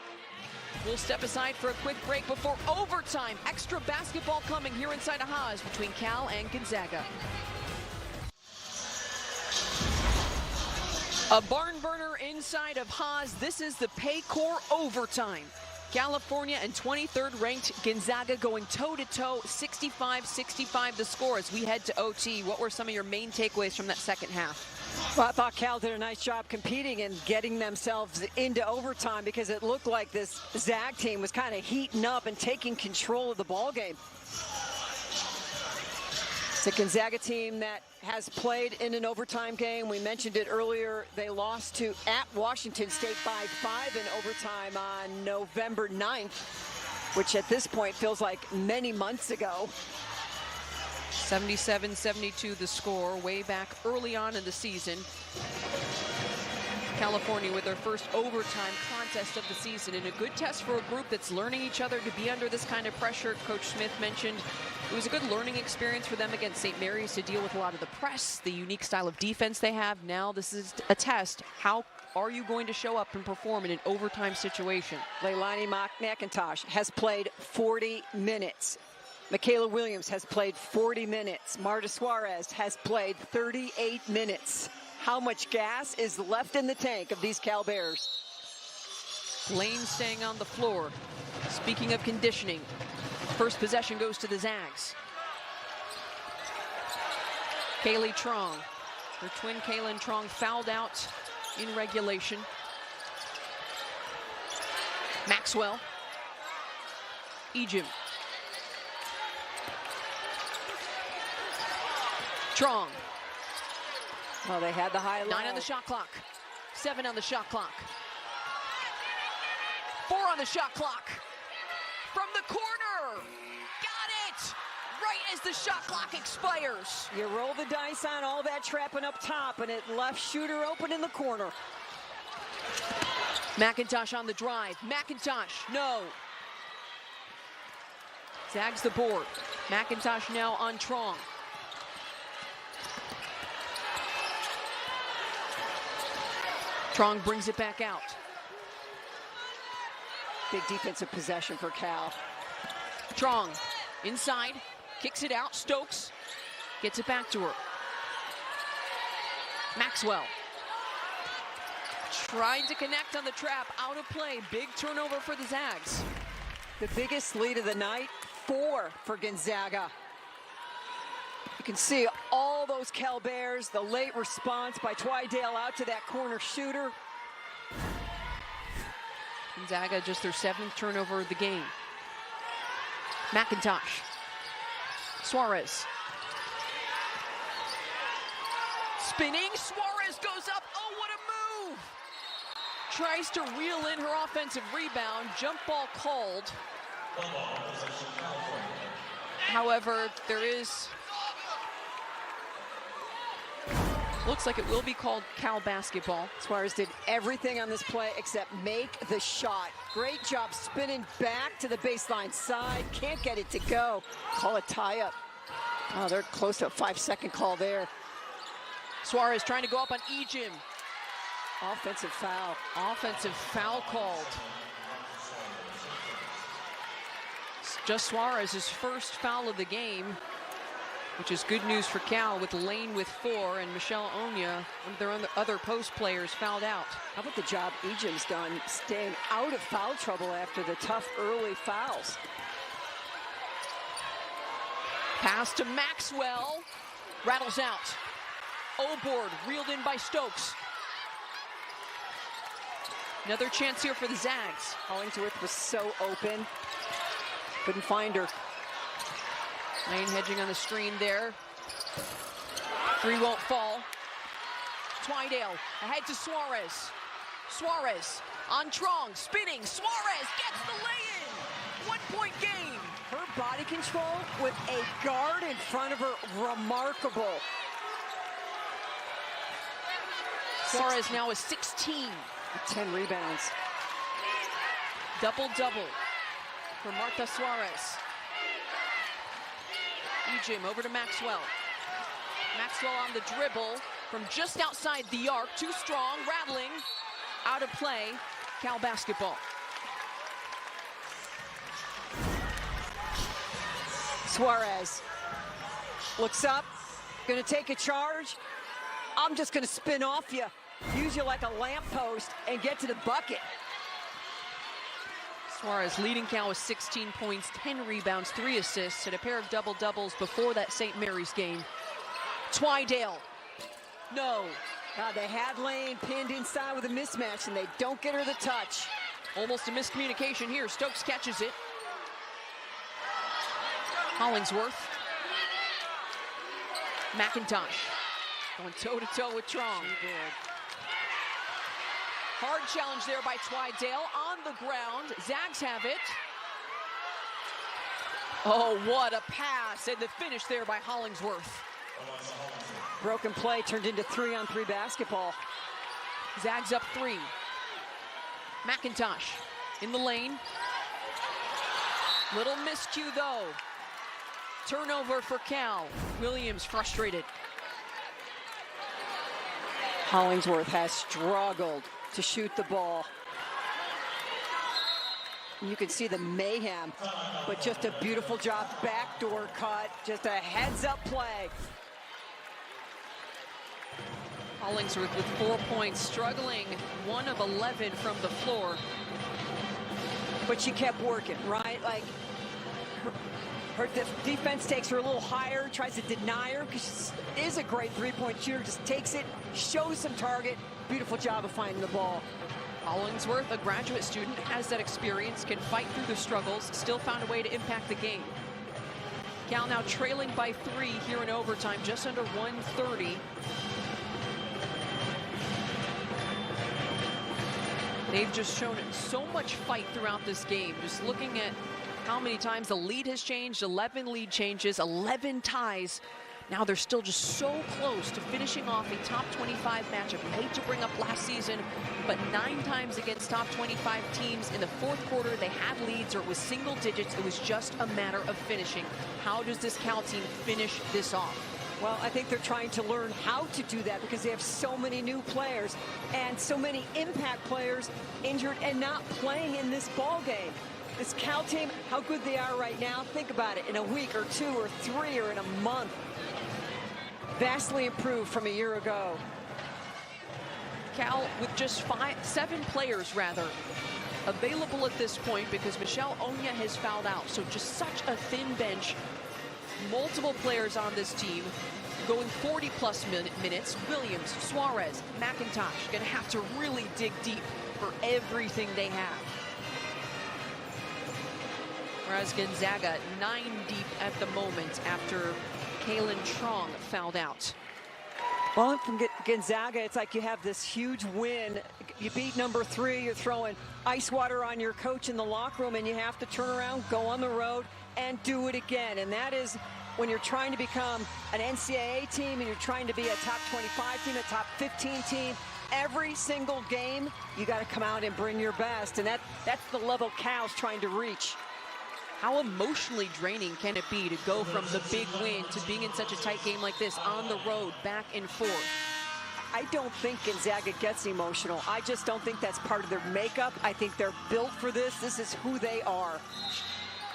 We'll step aside for a quick break before overtime. Extra basketball coming here inside of Haas between Cal and Gonzaga. A barn burner inside of Haas. This is the Paycor overtime. California and 23rd ranked Gonzaga going toe-to-toe, 65-65 the score as we head to OT. What were some of your main takeaways from that second half? Well, I thought Cal did a nice job competing and getting themselves into overtime because it looked like this Zag team was kind of heating up and taking control of the ball game. It's a Gonzaga team that has played in an overtime game. We mentioned it earlier. They lost at Washington State by 5 in overtime on November 9th, which at this point feels like many months ago. 77-72 the score, way back early on in the season. California with their first overtime contest of the season, and a good test for a group that's learning each other to be under this kind of pressure. Coach Smith mentioned it was a good learning experience for them against St. Mary's to deal with a lot of the press, the unique style of defense they have. Now this is a test. How are you going to show up and perform in an overtime situation? Leilani McIntosh has played 40 minutes. Michaela Williams has played 40 minutes. Marta Suarez has played 38 minutes. How much gas is left in the tank of these Cal Bears? Lane staying on the floor. Speaking of conditioning, first possession goes to the Zags. Kaylee Trong, her twin Kaylin Trong fouled out in regulation. Maxwell. Ejim. Trong. Well, they had the high low. 9 on the shot clock. 7 on the shot clock. 4 on the shot clock. From the corner. Got it! Right as the shot clock expires. You roll the dice on all that trapping up top, and it left shooter open in the corner. McIntosh on the drive. McIntosh, no. Zags the board. McIntosh now on Trong. Trong brings it back out. Big defensive possession for Cal. Trong inside, kicks it out. Stokes gets it back to her. Maxwell trying to connect on the trap, out of play. Big turnover for the Zags. The biggest lead of the night, 4 for Gonzaga. You can see all those Cal Bears, the late response by Twydale out to that corner shooter. Gonzaga just their 7th turnover of the game. McIntosh. Suarez. Spinning, Suarez goes up, oh what a move! Tries to reel in her offensive rebound, jump ball called. However, there is, looks like it will be called Cal basketball. Suarez did everything on this play except make the shot. Great job spinning back to the baseline side. Can't get it to go. Call a tie-up. Oh, they're close to a 5-second call there. Suarez trying to go up on Ejim. Offensive foul. Offensive foul called. It's just Suarez's first foul of the game, which is good news for Cal, with Lane with 4 and Michelle Onya, one of their other post players, fouled out. How about the job Ejim's done staying out of foul trouble after the tough early fouls? Pass to Maxwell. Rattles out. O-board reeled in by Stokes. Another chance here for the Zags. Hollingsworth was so open. Couldn't find her. Lane hedging on the screen there. Three won't fall. Twydale ahead to Suarez. Suarez on Trong, spinning. Suarez gets the lay-in. 1 point game. Her body control with a guard in front of her, remarkable. Suarez now is 16. 10 rebounds. Double-double for Marta Suarez. Ejim over to Maxwell. Maxwell on the dribble from just outside the arc. Too strong, rattling. Out of play. Cal basketball. Suarez looks up, gonna take a charge. I'm just gonna spin off you, use you like a lamppost, and get to the bucket. Suarez leading Cal with 16 points, 10 rebounds, 3 assists, and a pair of double-doubles before that St. Mary's game. Twydale. No. God, they had Lane pinned inside with a mismatch, and they don't get her the touch. Almost a miscommunication here. Stokes catches it. Hollingsworth. McIntosh going toe-to-toe with Trong. Hard challenge there by Twydale on the ground. Zags have it. Oh, what a pass, and the finish there by Hollingsworth. Broken play turned into 3-on-3 basketball. Zags up 3. McIntosh in the lane. Little miscue though. Turnover for Cal. Williams frustrated. Hollingsworth has struggled to shoot the ball. You can see the mayhem, but just a beautiful job. Backdoor cut, just a heads-up play. Hollingsworth with 4 points, struggling 1 of 11 from the floor. But she kept working, right? Like, her defense takes her a little higher, tries to deny her, because she is a great three-point shooter, just takes it, shows some target. Beautiful job of finding the ball. Hollingsworth, a graduate student, has that experience, can fight through the struggles, still found a way to impact the game. Cal now trailing by 3 here in overtime, just under 1:30. They've just shown so much fight throughout this game. Just looking at how many times the lead has changed, 11 lead changes, 11 ties. Now they're still just so close to finishing off a top 25 matchup. I hate to bring up last season, but 9 times against top 25 teams in the fourth quarter, they had leads or it was single digits. It was just a matter of finishing. How does this Cal team finish this off? Well, I think they're trying to learn how to do that because they have so many new players and so many impact players injured and not playing in this ball game. This Cal team, how good they are right now, think about it, in a week or 2 or 3 or in a month. Vastly improved from a year ago. Cal with just 7 players available at this point because Michelle Onya has fouled out. So just such a thin bench. Multiple players on this team going 40-plus minutes. Williams, Suarez, McIntosh going to have to really dig deep for everything they have. Whereas Gonzaga 9 deep at the moment after Kaylin Trong fouled out. Well, from Gonzaga, it's like you have this huge win. You beat number 3, you're throwing ice water on your coach in the locker room, and you have to turn around, go on the road, and do it again. And that is when you're trying to become an NCAA team and you're trying to be a top 25 team, a top 15 team. Every single game, you got to come out and bring your best. And that's the level Cal's trying to reach. How emotionally draining can it be to go from the big win to being in such a tight game like this on the road, back and forth? I don't think Gonzaga gets emotional. I just don't think that's part of their makeup. I think they're built for this. This is who they are.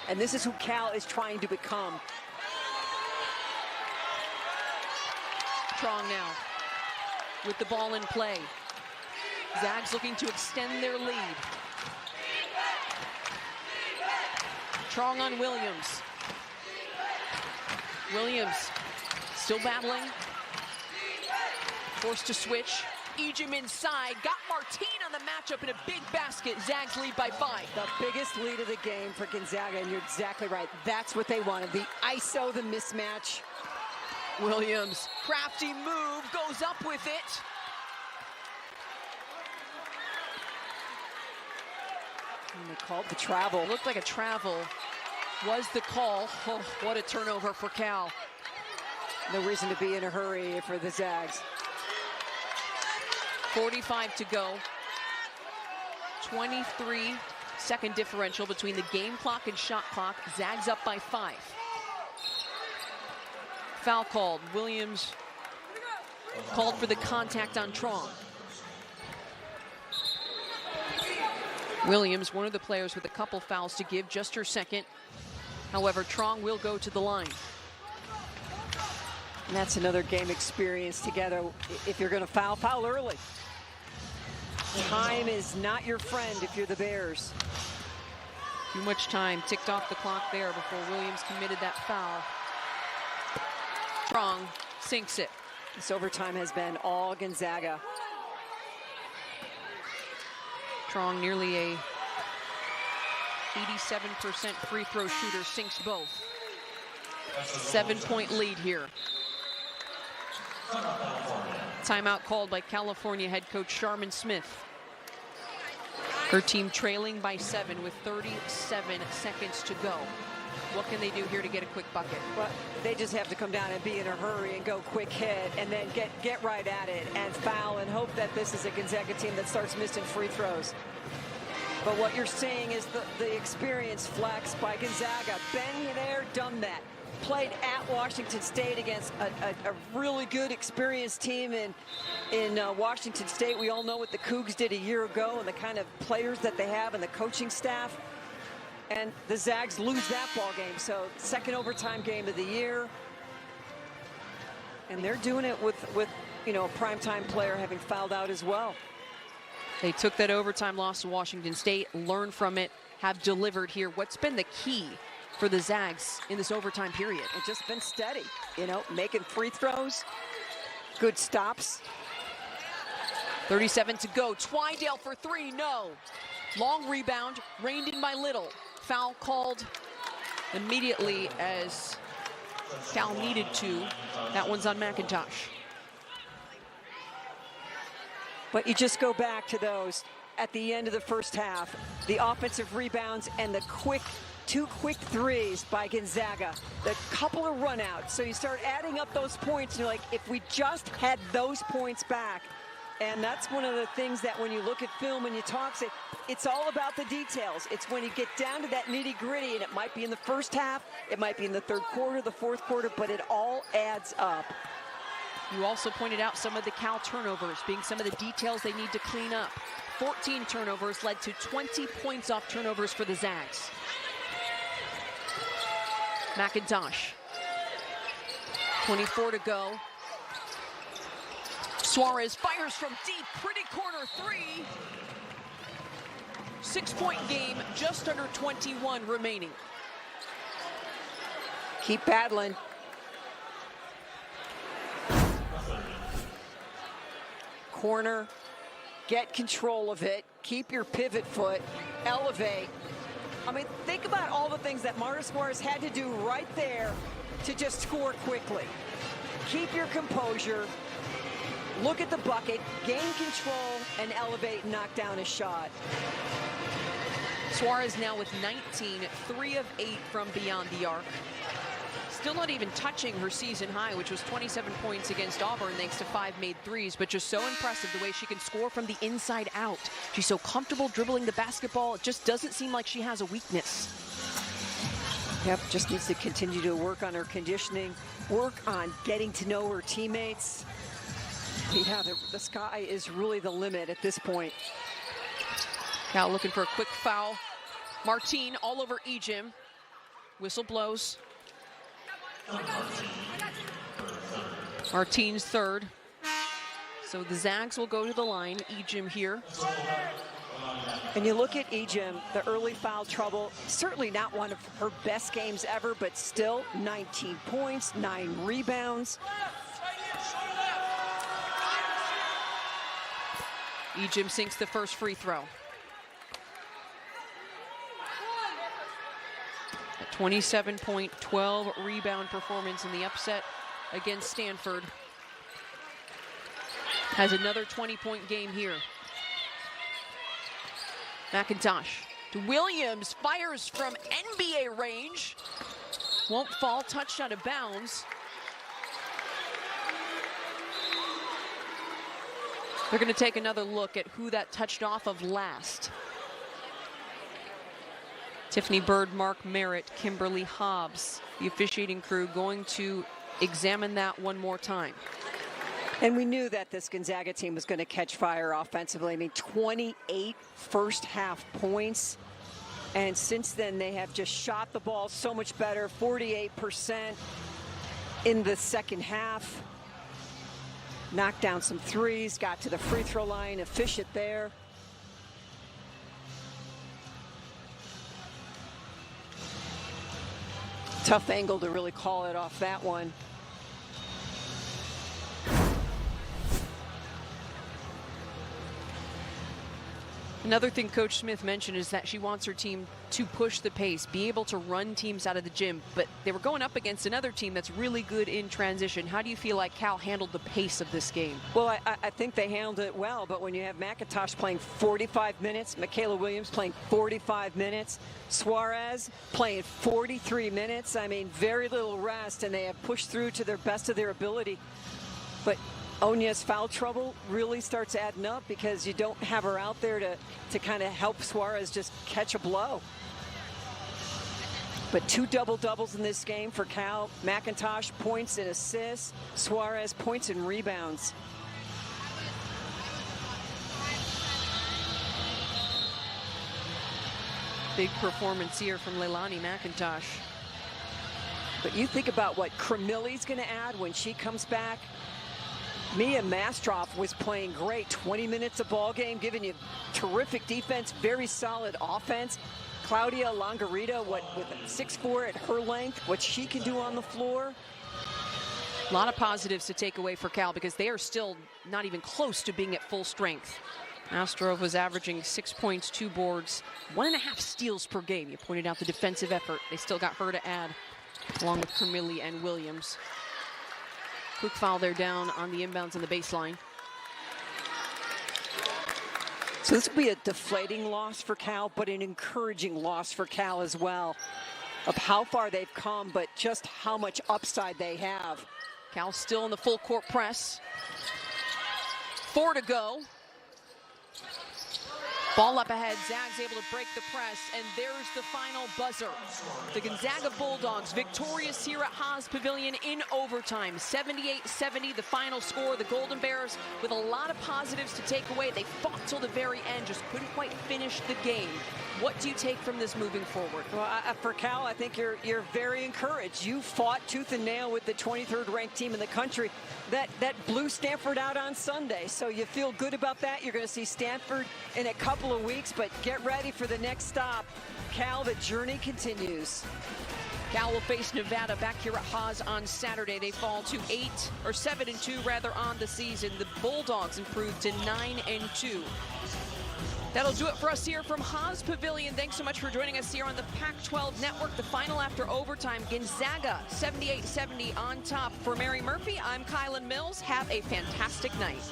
And this is who Cal is trying to become. Trong now with the ball in play. Zags looking to extend their lead. Trong on Williams. Williams still battling. Forced to switch. Ejim inside, got Martine on the matchup in a big basket. Zags lead by 5. The biggest lead of the game for Gonzaga, and you're exactly right. That's what they wanted, the ISO, the mismatch. Williams, crafty move, goes up with it. And they called the travel. Looked like a travel. Was the call. Oh, what a turnover for Cal. No reason to be in a hurry for the Zags. 45 to go. 23-second differential between the game clock and shot clock. Zags up by 5. Foul called. Williams called for the contact on Trong. Williams, one of the players with a couple fouls to give, just her second. However, Trong will go to the line. And that's another game experience together. If you're going to foul, foul early. Time is not your friend if you're the Bears. Too much time ticked off the clock there before Williams committed that foul. Trong sinks it. This overtime has been all Gonzaga. Trong, nearly a 87% free throw shooter, sinks both. 7-point lead here. Timeout called by California head coach Sharman Smith. Her team trailing by 7 with 37 seconds to go. What can they do here to get a quick bucket? Well, they just have to come down and be in a hurry and go quick hit and then get right at it and foul and hope that this is a Gonzaga team that starts missing free throws. But what you're seeing is the experience flex by Gonzaga. Been there, done that. Played at Washington State against a really good, experienced team in Washington State. We all know what the Cougs did a year ago and the kind of players that they have and the coaching staff. And the Zags lose that ball game. So second overtime game of the year. And they're doing it with you know, a primetime player having fouled out as well. They took that overtime loss to Washington State, learned from it, have delivered here. What's been the key for the Zags in this overtime period? It's just been steady, you know, making free throws, good stops. 37 to go. Twydale for 3, no. Long rebound, reined in by Little. Foul called immediately as Cal needed to. That one's on McIntosh. But you just go back to those at the end of the first half, the offensive rebounds and the two quick threes by Gonzaga, the couple of runouts. So you start adding up those points and you're like, if we just had those points back. And that's one of the things that when you look at film and you talk, it's all about the details. It's when you get down to that nitty gritty, and it might be in the first half, it might be in the third quarter, the fourth quarter, but it all adds up. You also pointed out some of the Cal turnovers being some of the details they need to clean up. 14 turnovers led to 20 points off turnovers for the Zags. McIntosh. 24 to go. Suarez fires from deep, pretty corner 3. 6-point game, just under 21 remaining. Keep battling. Corner, get control of it, keep your pivot foot, elevate. I mean, think about all the things that Marta Suarez had to do right there to just score quickly. Keep your composure, look at the bucket, gain control, and elevate and knock down a shot. Suarez now with 19, 3 of 8 from beyond the arc. Still not even touching her season high, which was 27 points against Auburn thanks to 5 made threes, but just so impressive the way she can score from the inside out. She's so comfortable dribbling the basketball. It just doesn't seem like she has a weakness. Yep, just needs to continue to work on her conditioning, work on getting to know her teammates. Yeah, the sky is really the limit at this point. Cal looking for a quick foul. Martine all over Ejim. Whistle blows. Martine's third. So the Zags will go to the line. Ejim here. And you look at Ejim, the early foul trouble, certainly not one of her best games ever, but still 19 points, 9 rebounds. Ejim sinks the first free throw. A 27-point, 12-rebound performance in the upset against Stanford. Has another 20-point game here. McIntosh to Williams, fires from NBA range. Won't fall, touched out of bounds. They're going to take another look at who that touched off of last. Tiffany Bird, Mark Merritt, Kimberly Hobbs, the officiating crew going to examine that one more time. And we knew that this Gonzaga team was going to catch fire offensively. I mean, 28 first half points. And since then, they have just shot the ball so much better, 48% in the second half. Knocked down some threes, got to the free throw line, efficient there. Tough angle to really call it off that one. Another thing Coach Smith mentioned is that she wants her team to push the pace, be able to run teams out of the gym, but they were going up against another team that's really good in transition. How do you feel like Cal handled the pace of this game? Well, I think they handled it well, but when you have McIntosh playing 45 minutes, Michaela Williams playing 45 minutes, Suarez playing 43 minutes, I mean, very little rest, and they have pushed through to their best of their ability. But Onya's foul trouble really starts adding up because you don't have her out there to kind of help Suarez just catch a blow. But 2 double-doubles in this game for Cal. McIntosh points and assists. Suarez points and rebounds. Big performance here from Leilani McIntosh. But you think about what Cremilli's going to add when she comes back. Mia Mastroff was playing great. 20 minutes a ball game, giving you terrific defense, very solid offense. Claudia Longarita, with 6'4" at her length, what she can do on the floor. A lot of positives to take away for Cal because they are still not even close to being at full strength. Mastroff was averaging 6 points, 2 boards, 1.5 steals per game. You pointed out the defensive effort. They still got her to add, along with Cremilli and Williams. Quick foul there down on the inbounds on the baseline. So this will be a deflating loss for Cal, but an encouraging loss for Cal as well, of how far they've come, but just how much upside they have. Cal still in the full court press. 4 to go. Ball up ahead, Zags able to break the press, and there's the final buzzer. The Gonzaga Bulldogs victorious here at Haas Pavilion in overtime. 78-70 the final score. The Golden Bears with a lot of positives to take away. They fought till the very end, just couldn't quite finish the game. What do you take from this moving forward? Well, for Cal, I think you're very encouraged. You fought tooth and nail with the 23rd ranked team in the country that blew Stanford out on Sunday. So you feel good about that. You're going to see Stanford in a couple of weeks, but get ready for the next stop. Cal, the journey continues. Cal will face Nevada back here at Haas on Saturday. They fall to 7-2 rather on the season. The Bulldogs improved to 9-2. That'll do it for us here from Haas Pavilion. Thanks so much for joining us here on the Pac-12 Network. The final after overtime, Gonzaga 78-70 on top. For Mary Murphy, I'm Kylan Mills. Have a fantastic night.